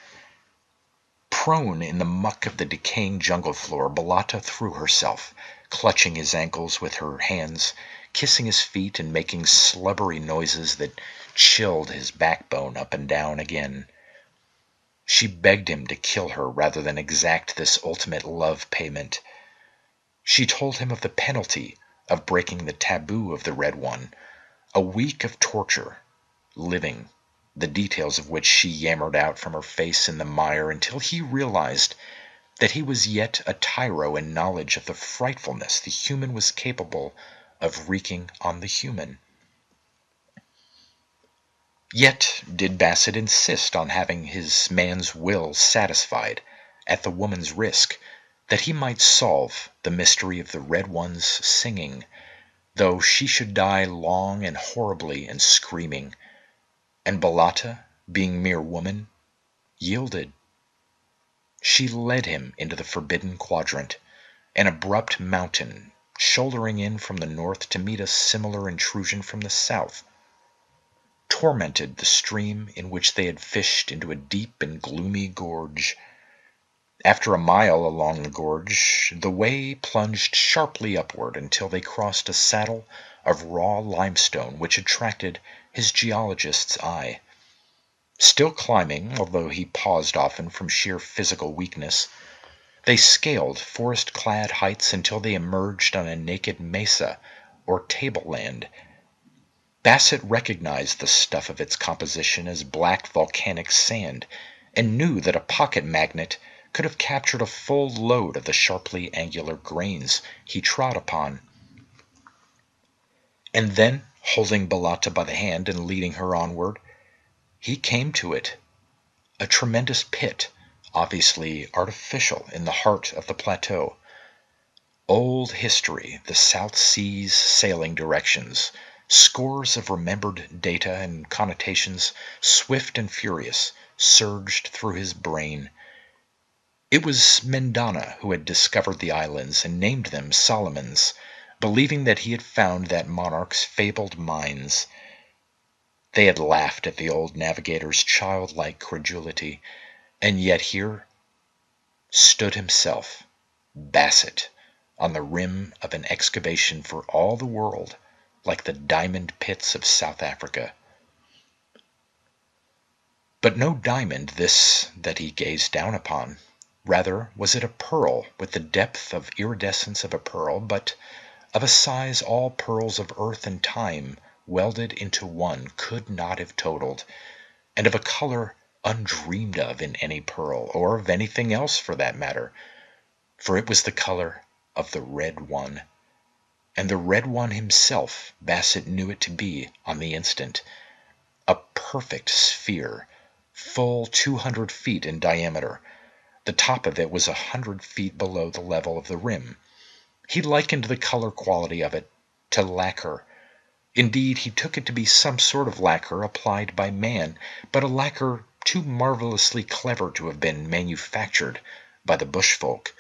Prone in the muck of the decaying jungle floor, Balata threw herself, clutching his ankles with her hands, kissing his feet and making slubbery noises that chilled his backbone up and down again. She begged him to kill her rather than exact this ultimate love payment. She told him of the penalty of breaking the taboo of the Red One, a week of torture, living, the details of which she yammered out from her face in the mire until he realized that he was yet a tyro in knowledge of the frightfulness the human was capable of wreaking on the human. Yet did Bassett insist on having his man's will satisfied at the woman's risk, that he might solve the mystery of the Red One's singing, though she should die long and horribly and screaming. And Balata, being mere woman, yielded. She led him into the forbidden quadrant, an abrupt mountain shouldering in from the north to meet a similar intrusion from the south, tormented the stream in which they had fished into a deep and gloomy gorge. After a mile along the gorge, the way plunged sharply upward until they crossed a saddle of raw limestone which attracted his geologist's eye. Still climbing, although he paused often from sheer physical weakness, they scaled forest-clad heights until they emerged on a naked mesa, or tableland. Bassett recognized the stuff of its composition as black volcanic sand, and knew that a pocket magnet could have captured a full load of the sharply angular grains he trod upon. And then, holding Balata by the hand and leading her onward, he came to it, a tremendous pit, obviously artificial in the heart of the plateau. Old history, the South Sea's sailing directions, scores of remembered data and connotations, swift and furious, surged through his brain. It was Mendana who had discovered the islands and named them Solomons, believing that he had found that monarch's fabled mines. They had laughed at the old navigator's childlike credulity, and yet here stood himself, Bassett, on the rim of an excavation for all the world like the diamond pits of South Africa. But no diamond this that he gazed down upon. Rather was it a pearl with the depth of iridescence of a pearl, but of a size all pearls of earth and time welded into one could not have totaled, and of a color undreamed of in any pearl, or of anything else for that matter, for it was the color of the Red One. And the Red One himself Bassett knew it to be on the instant, a perfect sphere, full 200 feet in diameter. The top of it was 100 feet below the level of the rim. He likened the color quality of it to lacquer. Indeed, he took it to be some sort of lacquer applied by man, but a lacquer too marvelously clever to have been manufactured by the bushfolk.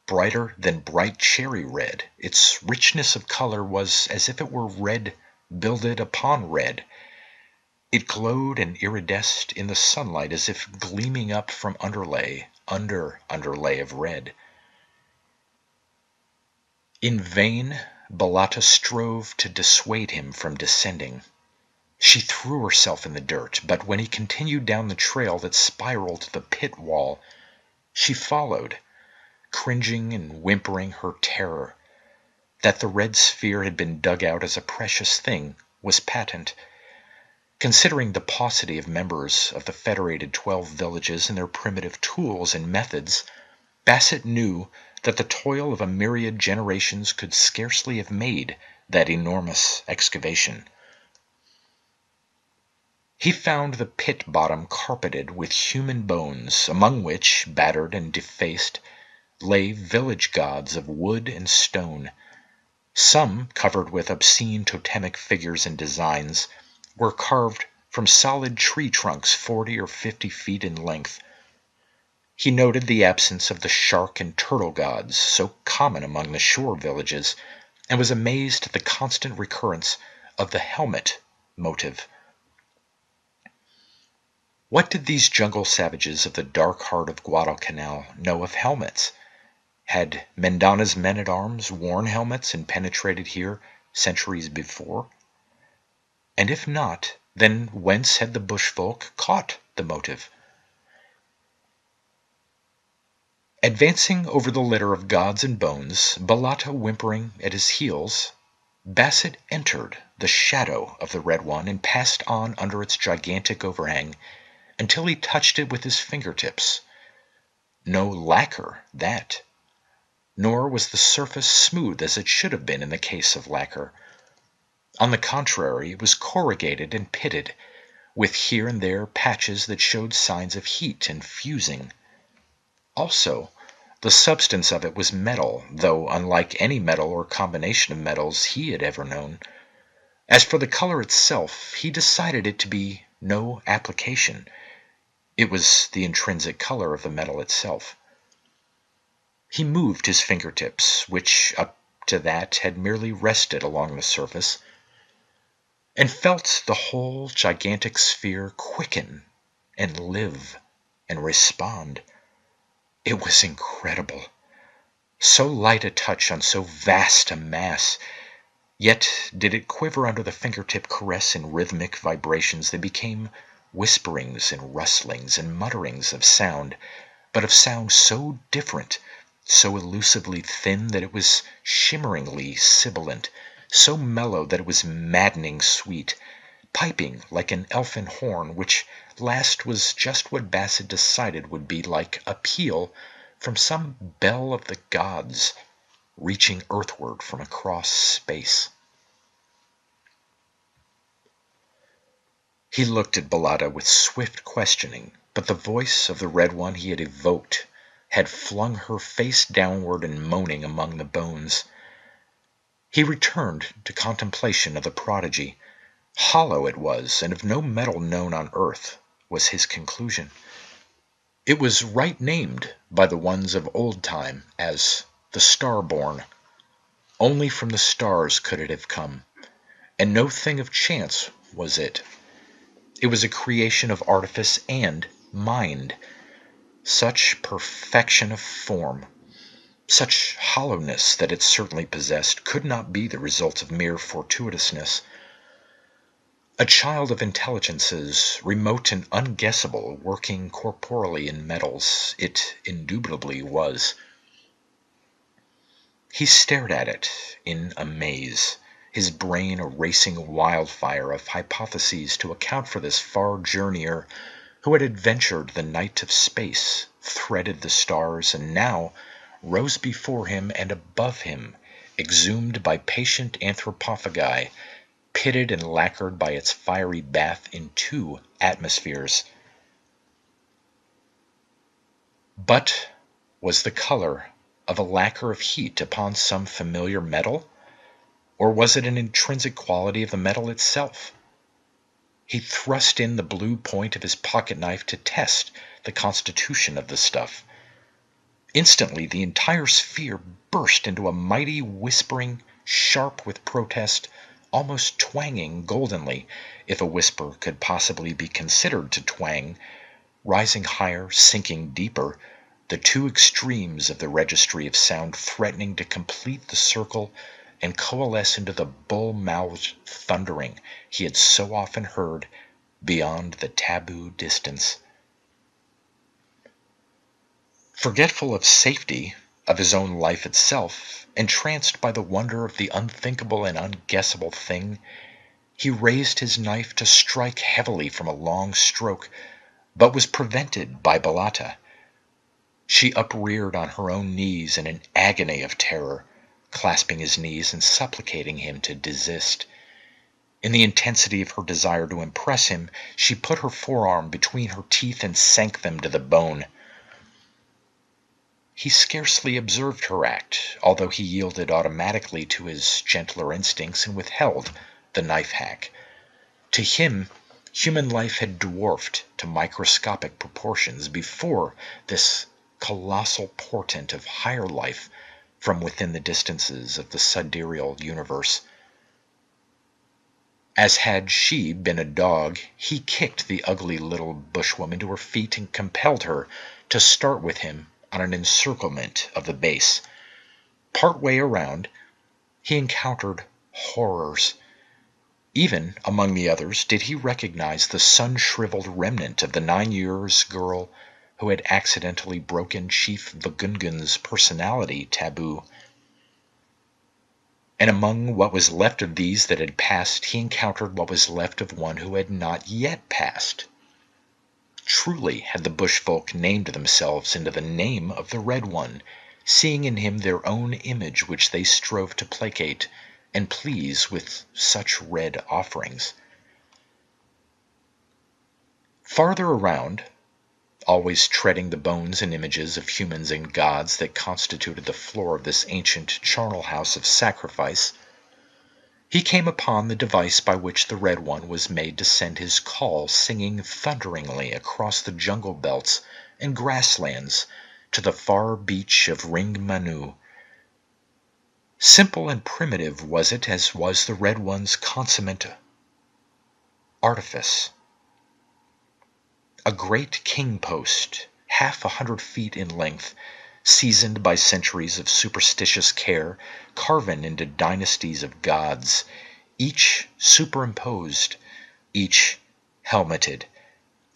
Brighter than bright cherry red, its richness of color was as if it were red builded upon red. It glowed and iridesced in the sunlight as if gleaming up from underlay of red. In vain, Balata strove to dissuade him from descending. She threw herself in the dirt, but when he continued down the trail that spiraled to the pit wall, she followed, cringing and whimpering her terror. That the red sphere had been dug out as a precious thing was patent. Considering the paucity of members of the federated 12 villages and their primitive tools and methods, Bassett knew that the toil of a myriad generations could scarcely have made that enormous excavation. He found the pit bottom carpeted with human bones, among which, battered and defaced, lay village gods of wood and stone. Some, covered with obscene totemic figures and designs, were carved from solid tree trunks 40 or 50 feet in length. He noted the absence of the shark and turtle gods so common among the shore villages, and was amazed at the constant recurrence of the helmet motive. What did these jungle savages of the dark heart of Guadalcanal know of helmets? Had Mendana's men-at-arms worn helmets and penetrated here centuries before? And if not, then whence had the bushfolk caught the motive? Advancing over the litter of gods and bones, Balata whimpering at his heels, Basset entered the shadow of the Red One and passed on under its gigantic overhang until he touched it with his fingertips. No lacquer, that. Nor was the surface smooth as it should have been in the case of lacquer. On the contrary, it was corrugated and pitted, with here and there patches that showed signs of heat and fusing. Also, the substance of it was metal, though unlike any metal or combination of metals he had ever known. As for the color itself, he decided it to be no application. It was the intrinsic color of the metal itself. He moved his fingertips, which up to that had merely rested along the surface, and felt the whole gigantic sphere quicken and live and respond. It was incredible. So light a touch on so vast a mass, yet did it quiver under the fingertip caress in rhythmic vibrations that became whisperings and rustlings and mutterings of sound, but of sound so different, so elusively thin that it was shimmeringly sibilant, so mellow that it was maddening sweet, piping like an elfin horn, which last was just what Basset decided would be like a peal from some bell of the gods, reaching earthward from across space. He looked at Balata with swift questioning, but the voice of the Red One he had evoked had flung her face downward and moaning among the bones. He returned to contemplation of the prodigy. Hollow it was, and of no metal known on earth, was his conclusion. It was right named by the ones of old time as the Star-born. Only from the stars could it have come, and no thing of chance was it. It was a creation of artifice and mind. Such perfection of form, such hollowness that it certainly possessed, could not be the result of mere fortuitousness. A child of intelligences remote and unguessable, working corporeally in metals, it indubitably was. He stared at it in amaze, his brain a racing wildfire of hypotheses to account for this far journeyer who had adventured the night of space, threaded the stars, and now rose before him and above him, exhumed by patient anthropophagi, pitted and lacquered by its fiery bath in 2 atmospheres. But was the color of a lacquer of heat upon some familiar metal? Or was it an intrinsic quality of the metal itself? He thrust in the blue point of his pocket-knife to test the constitution of the stuff. Instantly the entire sphere burst into a mighty whispering, sharp with protest, almost twanging goldenly, if a whisper could possibly be considered to twang, rising higher, sinking deeper, the 2 extremes of the registry of sound threatening to complete the circle and coalesce into the bull-mouthed thundering he had so often heard beyond the taboo distance. Forgetful of safety, of his own life itself, entranced by the wonder of the unthinkable and unguessable thing, he raised his knife to strike heavily from a long stroke, but was prevented by Balata. She upreared on her own knees in an agony of terror, clasping his knees and supplicating him to desist. In the intensity of her desire to impress him, she put her forearm between her teeth and sank them to the bone. He scarcely observed her act, although he yielded automatically to his gentler instincts and withheld the knife hack. To him, human life had dwarfed to microscopic proportions before this colossal portent of higher life from within the distances of the sidereal universe. As had she been a dog, he kicked the ugly little bushwoman to her feet and compelled her to start with him on an encirclement of the base. Part way around, he encountered horrors. Even among the others did he recognize the sun-shriveled remnant of the 9 years girl who had accidentally broken Chief Vagungun's personality taboo. And among what was left of these that had passed, he encountered what was left of one who had not yet passed. Truly had the bushfolk named themselves into the name of the Red One, seeing in him their own image which they strove to placate and please with such red offerings. Farther around, always treading the bones and images of humans and gods that constituted the floor of this ancient charnel house of sacrifice, he came upon the device by which the Red One was made to send his call singing thunderingly across the jungle belts and grasslands to the far beach of Ring Manu. Simple and primitive was it as was the Red One's consummate artifice. A great king post, 100 feet in length, seasoned by centuries of superstitious care, carven into dynasties of gods, each superimposed, each helmeted,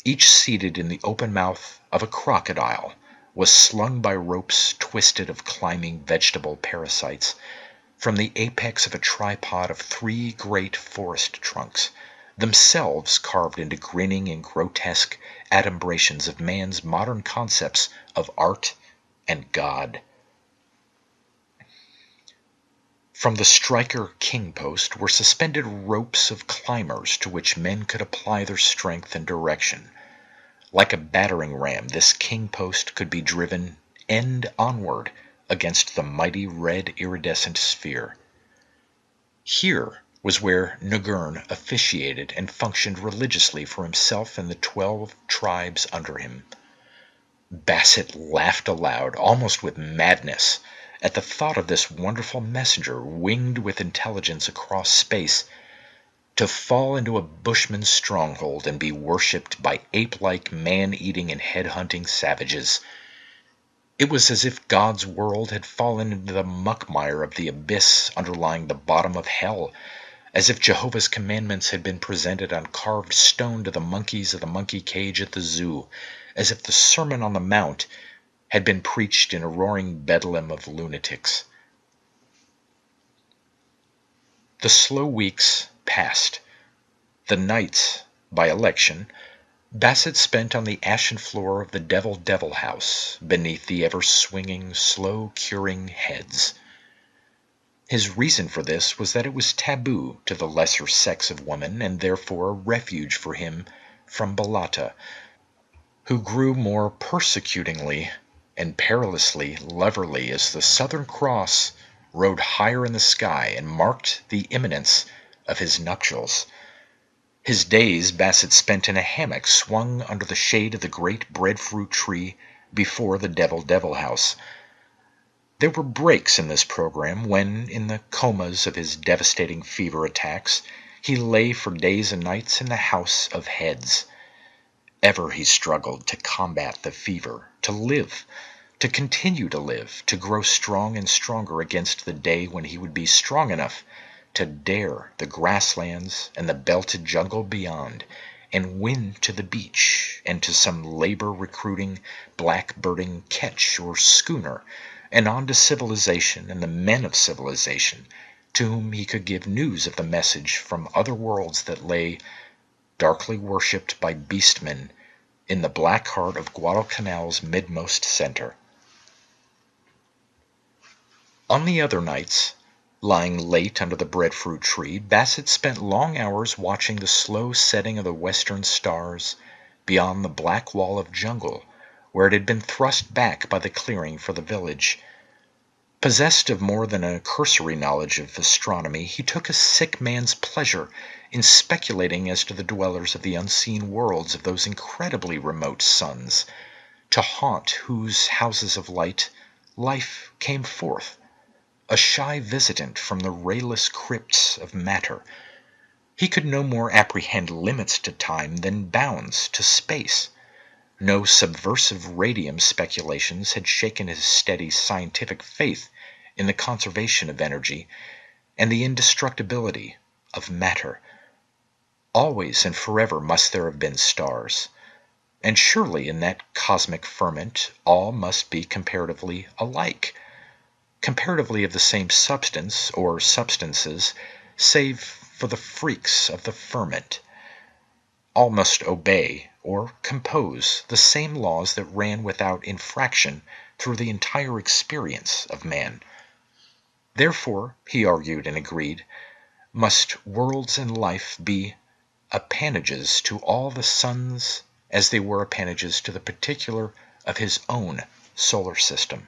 each seated in the open mouth of a crocodile, was slung by ropes twisted of climbing vegetable parasites from the apex of a tripod of 3 great forest trunks, themselves carved into grinning and grotesque adumbrations of man's modern concepts of art and God. From the striker king post were suspended ropes of climbers to which men could apply their strength and direction. Like a battering ram, this king post could be driven end onward against the mighty red iridescent sphere. Here was where Nugurn officiated and functioned religiously for himself and the 12 tribes under him. Basset laughed aloud, almost with madness, at the thought of this wonderful messenger winged with intelligence across space to fall into a bushman's stronghold and be worshipped by ape-like man-eating and head-hunting savages. It was as if God's world had fallen into the muckmire of the abyss underlying the bottom of hell, as if Jehovah's commandments had been presented on carved stone to the monkeys of the monkey cage at the zoo, as if the Sermon on the Mount had been preached in a roaring bedlam of lunatics. The slow weeks passed. The nights, by election, Basset spent on the ashen floor of the Devil House, beneath the ever-swinging, slow-curing heads. His reason for this was that it was taboo to the lesser sex of woman, and therefore a refuge for him from Balata, who grew more persecutingly and perilously loverly as the Southern Cross rode higher in the sky and marked the imminence of his nuptials. His days Basset spent in a hammock swung under the shade of the great breadfruit tree before the Devil House. There were breaks in this program when, in the comas of his devastating fever attacks, he lay for days and nights in the House of Heads. Ever he struggled to combat the fever, to live, to continue to live, to grow strong and stronger against the day when he would be strong enough to dare the grasslands and the belted jungle beyond, and win to the beach and to some labor-recruiting, blackbirding ketch or schooner, and on to civilization and the men of civilization, to whom he could give news of the message from other worlds that lay, darkly worshipped by beastmen, in the black heart of Guadalcanal's midmost center. On the other nights, lying late under the breadfruit tree, Basset spent long hours watching the slow setting of the western stars beyond the black wall of jungle, where it had been thrust back by the clearing for the village. Possessed of more than a cursory knowledge of astronomy, he took a sick man's pleasure in speculating as to the dwellers of the unseen worlds of those incredibly remote suns, to haunt whose houses of light life came forth, a shy visitant from the rayless crypts of matter, He could no more apprehend limits to time than bounds to space. No subversive radium speculations had shaken his steady scientific faith in the conservation of energy and the indestructibility of matter. Always and forever must there have been stars, and surely in that cosmic ferment all must be comparatively alike, comparatively of the same substance or substances, save for the freaks of the ferment. All must obey or compose the same laws that ran without infraction through the entire experience of man. Therefore, he argued and agreed, must worlds and life be appanages to all the suns as they were appanages to the particular of his own solar system.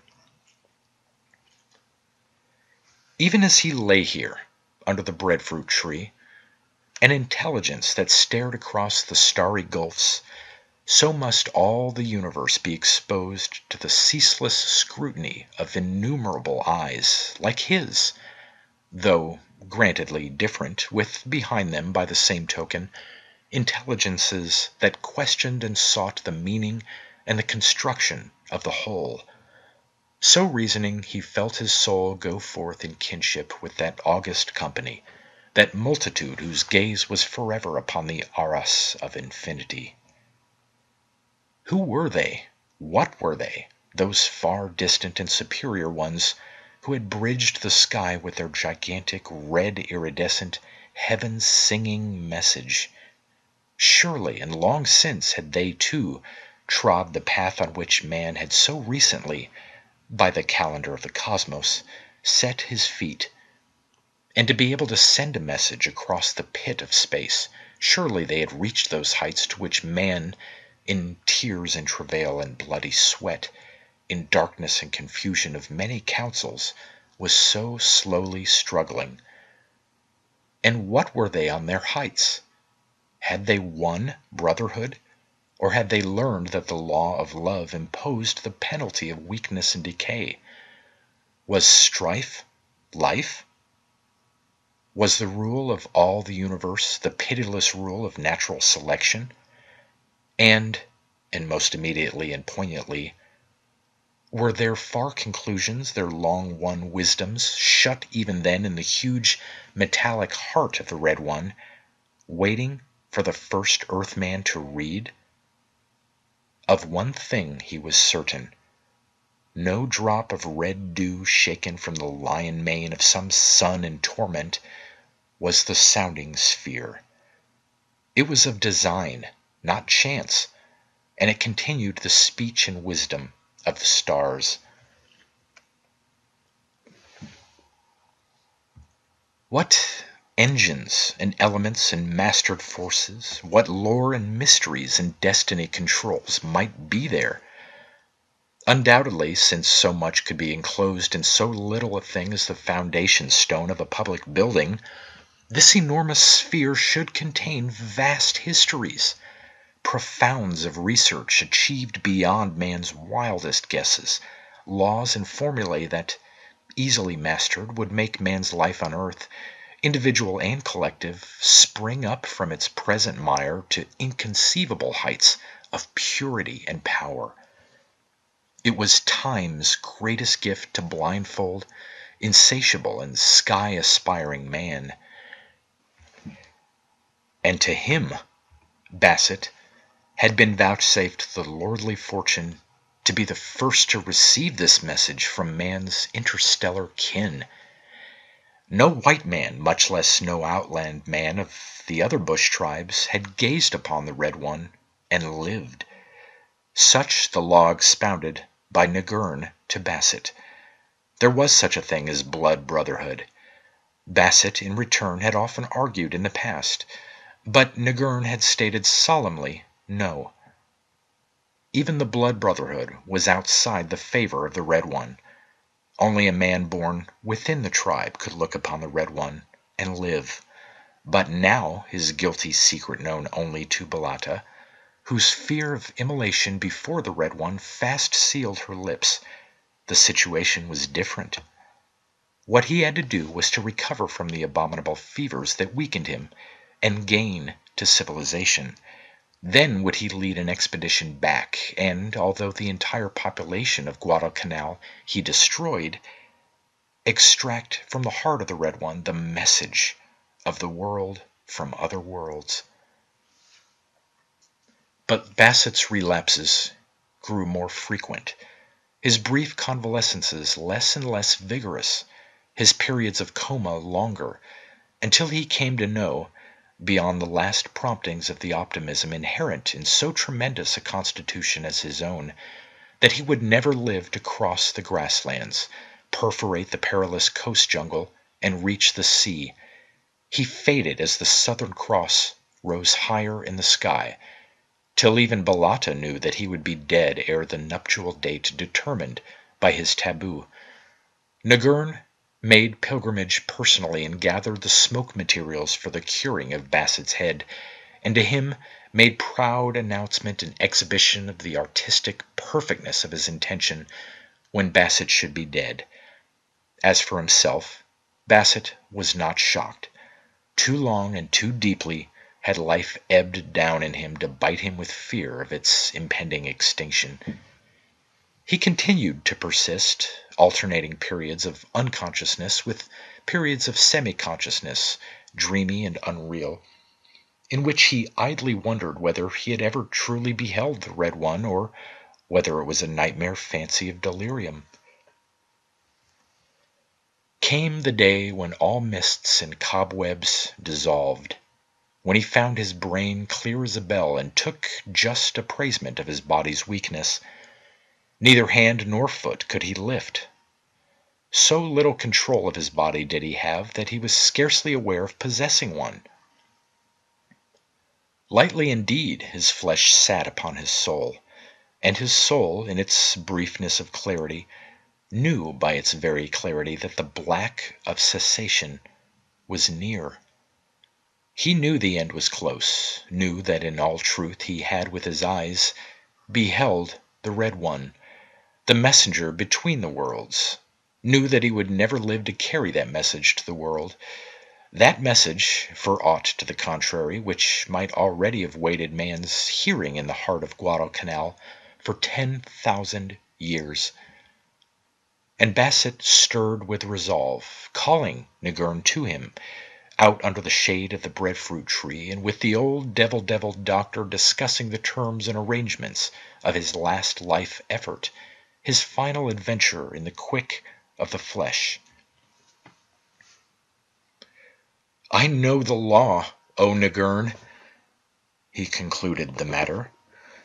Even as he lay here, under the breadfruit tree, an intelligence that stared across the starry gulfs, so must all the universe be exposed to the ceaseless scrutiny of innumerable eyes like his, though grantedly different, with behind them, by the same token, intelligences that questioned and sought the meaning and the construction of the whole. So reasoning, he felt his soul go forth in kinship with that august company, that multitude whose gaze was forever upon the arras of infinity. Who were they? What were they? Those far distant and superior ones who had bridged the sky with their gigantic, red, iridescent, heaven-singing message. Surely, and long since, had they, too, trod the path on which man had so recently, by the calendar of the cosmos, set his feet. And to be able to send a message across the pit of space, surely they had reached those heights to which man, in tears and travail and bloody sweat, in darkness and confusion of many counsels, was so slowly struggling. And what were they on their heights? Had they won brotherhood, or had they learned that the law of love imposed the penalty of weakness and decay? Was strife life? Was the rule of all the universe the pitiless rule of natural selection? And most immediately and poignantly, were their far conclusions, their long-won wisdoms, shut even then in the huge metallic heart of the Red One, waiting for the first Earthman to read? Of one thing he was certain. No drop of red dew shaken from the lion mane of some sun in torment was the sounding sphere. It was of design, not chance, and it continued the speech and wisdom of the stars. What engines and elements and mastered forces, what lore and mysteries and destiny controls might be there? Undoubtedly, since so much could be enclosed in so little a thing as the foundation stone of a public building, this enormous sphere should contain vast histories, profounds of research achieved beyond man's wildest guesses, laws and formulae that, easily mastered, would make man's life on earth, individual and collective, spring up from its present mire to inconceivable heights of purity and power. It was time's greatest gift to blindfold, insatiable and sky-aspiring man. And to him, Bassett, had been vouchsafed the lordly fortune to be the first to receive this message from man's interstellar kin. No white man, much less no outland man of the other bush tribes, had gazed upon the Red One and lived. Such the law expounded by Nagurn to Bassett. There was such a thing as blood brotherhood. Bassett, in return, had often argued in the past, but Nagurn had stated solemnly no. Even the blood brotherhood was outside the favor of the Red One. Only a man born within the tribe could look upon the Red One and live. But now, his guilty secret known only to Balata, whose fear of immolation before the Red One fast sealed her lips, the situation was different. What he had to do was to recover from the abominable fevers that weakened him, and gain to civilization. Then would he lead an expedition back, and, although the entire population of Guadalcanal he destroyed, extract from the heart of the Red One the message of the world from other worlds. But Bassett's relapses grew more frequent, his brief convalescences less and less vigorous, his periods of coma longer, until he came to know, beyond the last promptings of the optimism inherent in so tremendous a constitution as his own, that he would never live to cross the grasslands, perforate the perilous coast jungle, and reach the sea. He faded as the Southern Cross rose higher in the sky, till even Balata knew that he would be dead ere the nuptial date determined by his taboo. Nagurn made pilgrimage personally and gathered the smoke materials for the curing of Bassett's head, and to him made proud announcement and exhibition of the artistic perfectness of his intention when Bassett should be dead. As for himself, Bassett was not shocked. Too long and too deeply had life ebbed down in him to bite him with fear of its impending extinction. He continued to persist, alternating periods of unconsciousness with periods of semi-consciousness, dreamy and unreal, in which he idly wondered whether he had ever truly beheld the Red One, or whether it was a nightmare fancy of delirium. Came the day when all mists and cobwebs dissolved, when he found his brain clear as a bell and took just appraisement of his body's weakness. Neither hand nor foot could he lift. So little control of his body did he have that he was scarcely aware of possessing one. Lightly indeed his flesh sat upon his soul, and his soul, in its briefness of clarity, knew by its very clarity that the black of cessation was near. He knew the end was close, knew that in all truth he had with his eyes beheld the Red One, the messenger between the worlds, knew that he would never live to carry that message to the world, that message, for aught to the contrary, which might already have waited man's hearing in the heart of Guadalcanal for 10,000 years. And Bassett stirred with resolve, calling Nagurn to him, out under the shade of the breadfruit tree, and with the old devil doctor discussing the terms and arrangements of his last life effort, his final adventure in the quick of the flesh. "I know the law, O Nagurn," he concluded the matter.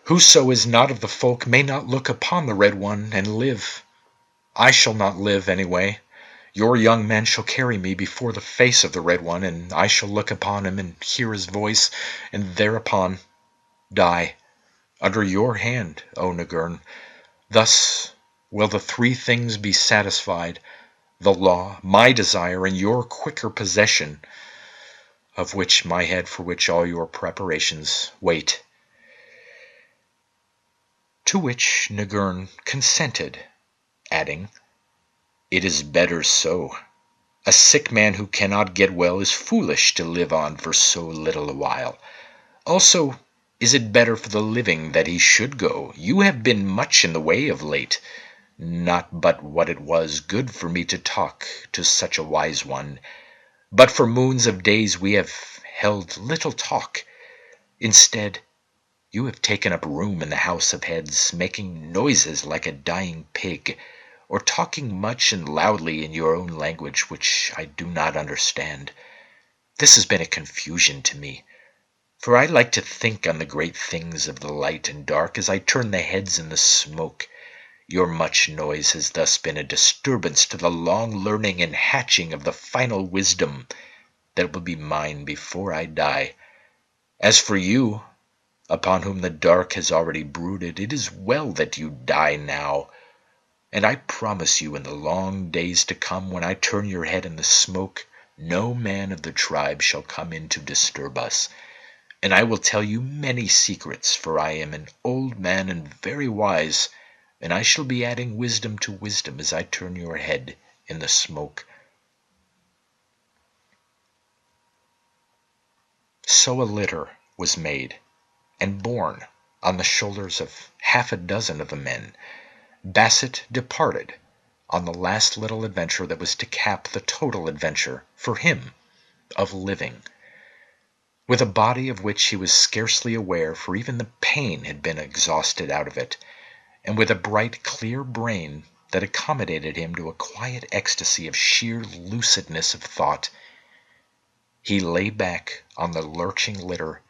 "Whoso is not of the folk may not look upon the Red One and live. I shall not live, anyway. Your young men shall carry me before the face of the Red One, and I shall look upon him and hear his voice, and thereupon die, under your hand, O Nagurn. Thus will the three things be satisfied, the law, my desire, and your quicker possession, of which my head, for which all your preparations wait." To which Nagurn consented, adding, "It is better so. A sick man who cannot get well is foolish to live on for so little a while. Also, is it better for the living that he should go? You have been much in the way of late. Not but what it was good for me to talk to such a wise one. But for moons of days we have held little talk. Instead, you have taken up room in the house of heads, making noises like a dying pig, or talking much and loudly in your own language, which I do not understand. This has been a confusion to me, for I like to think on the great things of the light and dark as I turn the heads in the smoke. Your much noise has thus been a disturbance to the long learning and hatching of the final wisdom that will be mine before I die. As for you, upon whom the dark has already brooded, it is well that you die now. And I promise you in the long days to come, when I turn your head in the smoke, no man of the tribe shall come in to disturb us. And I will tell you many secrets, for I am an old man and very wise, and I shall be adding wisdom to wisdom as I turn your head in the smoke." So a litter was made and borne on the shoulders of half a dozen of the men. Basset departed on the last little adventure that was to cap the total adventure, for him, of living, with a body of which he was scarcely aware, for even the pain had been exhausted out of it, and with a bright, clear brain that accommodated him to a quiet ecstasy of sheer lucidness of thought. He lay back on the lurching litter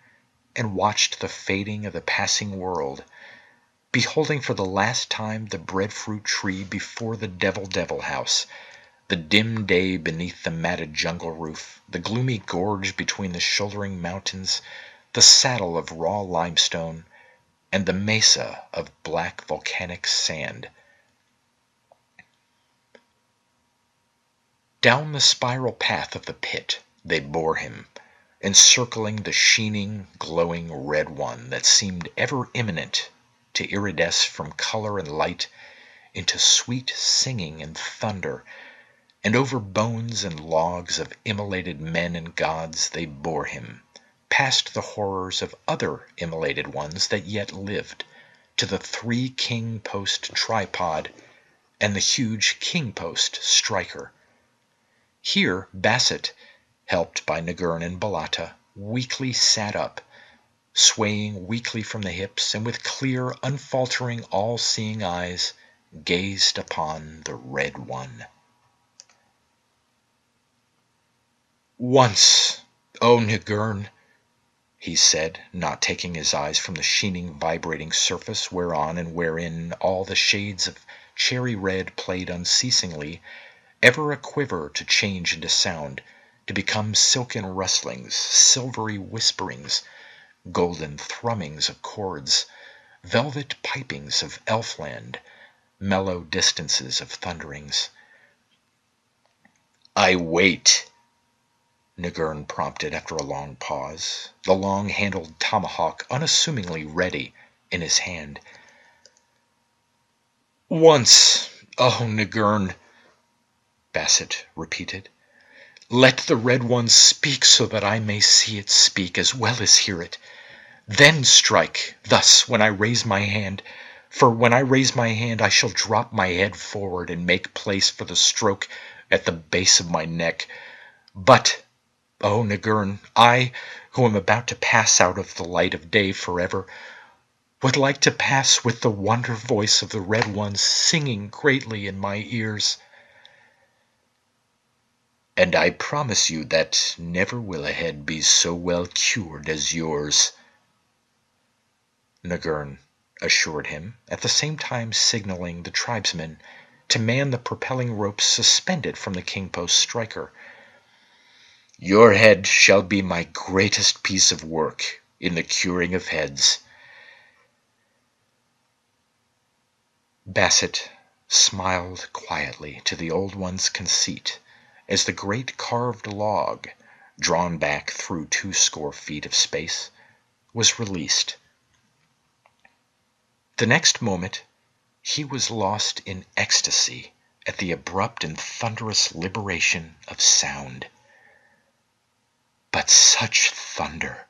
and watched the fading of the passing world, beholding for the last time the breadfruit tree before the devil house, the dim day beneath the matted jungle roof, the gloomy gorge between the shouldering mountains, the saddle of raw limestone, and the mesa of black volcanic sand. Down the spiral path of the pit they bore him, encircling the sheening, glowing red one that seemed ever imminent to iridesce from color and light into sweet singing and thunder, and over bones and logs of immolated men and gods they bore him, past the horrors of other immolated ones that yet lived, to the 3 king post tripod and the huge king post striker. Here Basset, helped by Nagurn and Balatta, weakly sat up, swaying weakly from the hips, and with clear, unfaltering, all-seeing eyes gazed upon the red one. "Once, O Nagurn," he said, not taking his eyes from the sheening, vibrating surface whereon and wherein all the shades of cherry red played unceasingly, ever a quiver to change into sound, to become silken rustlings, silvery whisperings, golden thrummings of chords, velvet pipings of elfland, mellow distances of thunderings. "I wait," Nagurn prompted after a long pause, the long-handled tomahawk unassumingly ready in his hand. "Once, O Nagurn," Basset repeated. "Let the red one speak so that I may see it speak as well as hear it. Then strike, thus, when I raise my hand. For when I raise my hand I shall drop my head forward and make place for the stroke at the base of my neck. But, O Nagurn, I, who am about to pass out of the light of day forever, would like to pass with the wonder voice of the red one singing greatly in my ears. And I promise you that never will a head be so well cured as yours," Nagurn assured him, at the same time signaling the tribesmen to man the propelling ropes suspended from the king post striker. "Your head shall be my greatest piece of work in the curing of heads." Basset smiled quietly to the old one's conceit as the great carved log, drawn back through 20 feet of space, was released. The next moment he was lost in ecstasy at the abrupt and thunderous liberation of sound. But such thunder!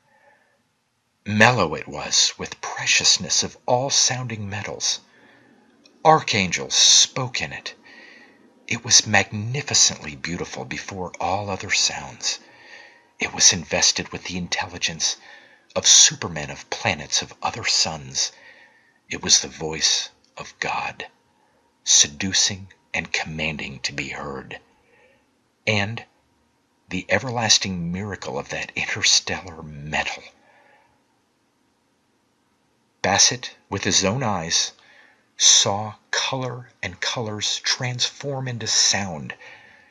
Mellow it was with preciousness of all sounding metals. Archangels spoke in it. It was magnificently beautiful before all other sounds. It was invested with the intelligence of supermen of planets of other suns. It was the voice of God, seducing and commanding to be heard. And the everlasting miracle of that interstellar metal. Basset, with his own eyes, saw color and colors transform into sound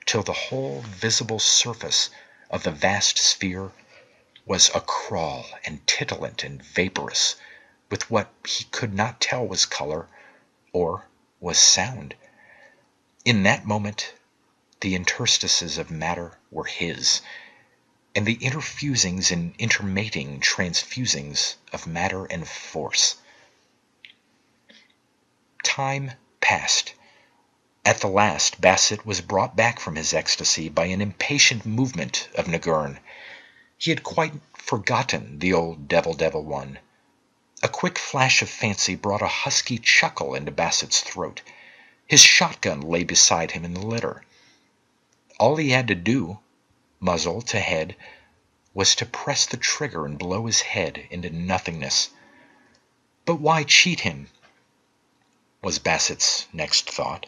till the whole visible surface of the vast sphere was acrawl and titilant and vaporous with what he could not tell was color or was sound. In that moment the interstices of matter were his, and the interfusings and intermating transfusings of matter and force. Time passed. At the last Basset was brought back from his ecstasy by an impatient movement of Nagurn. He had quite forgotten the old devil one. A quick flash of fancy brought a husky chuckle into Bassett's throat. His shotgun lay beside him in the litter. All he had to do, muzzle to head, was to press the trigger and blow his head into nothingness. But why cheat him? Was Bassett's next thought.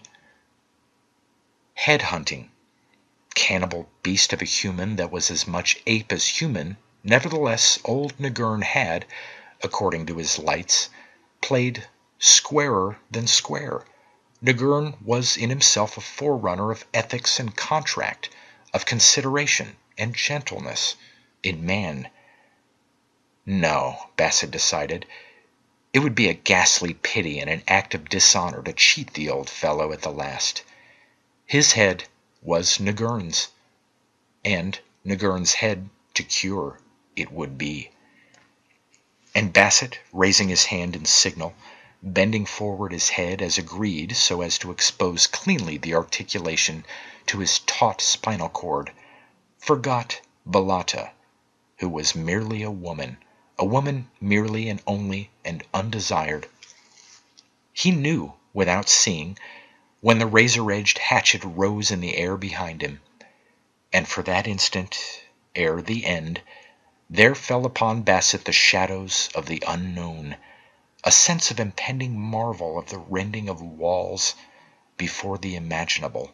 Head hunting. Cannibal beast of a human that was as much ape as human, nevertheless old Nagurn had, according to his lights, played squarer than square. Nagurn was in himself a forerunner of ethics and contract, of consideration and gentleness in man. No, Bassett decided. It would be a ghastly pity and an act of dishonor to cheat the old fellow at the last. His head was Nagurn's, and Nagurn's head to cure it would be. And Bassett, raising his hand in signal, bending forward his head as agreed so as to expose cleanly the articulation to his taut spinal cord, forgot Balata, who was merely a woman merely and only and undesired. He knew, without seeing, when the razor-edged hatchet rose in the air behind him, and for that instant, ere the end, there fell upon Bassett the shadows of the unknown, a sense of impending marvel of the rending of walls before the imaginable.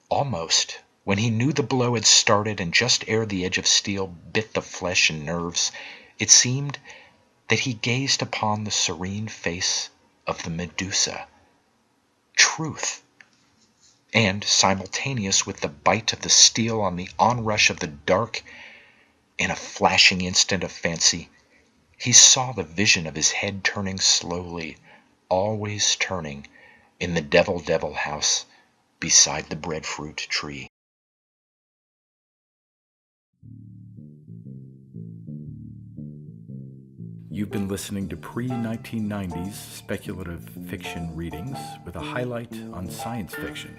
Almost, when he knew the blow had started and just ere the edge of steel bit the flesh and nerves, it seemed that he gazed upon the serene face of the Medusa, truth, and simultaneous with the bite of the steel on the onrush of the dark, in a flashing instant of fancy, he saw the vision of his head turning slowly, always turning, in the devil house beside the breadfruit tree. You've been listening to pre-1990s speculative fiction readings with a highlight on science fiction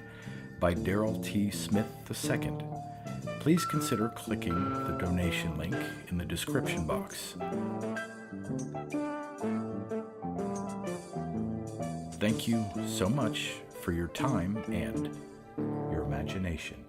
by Darrell T. Smith II. Please consider clicking the donation link in the description box. Thank you so much for your time and your imagination.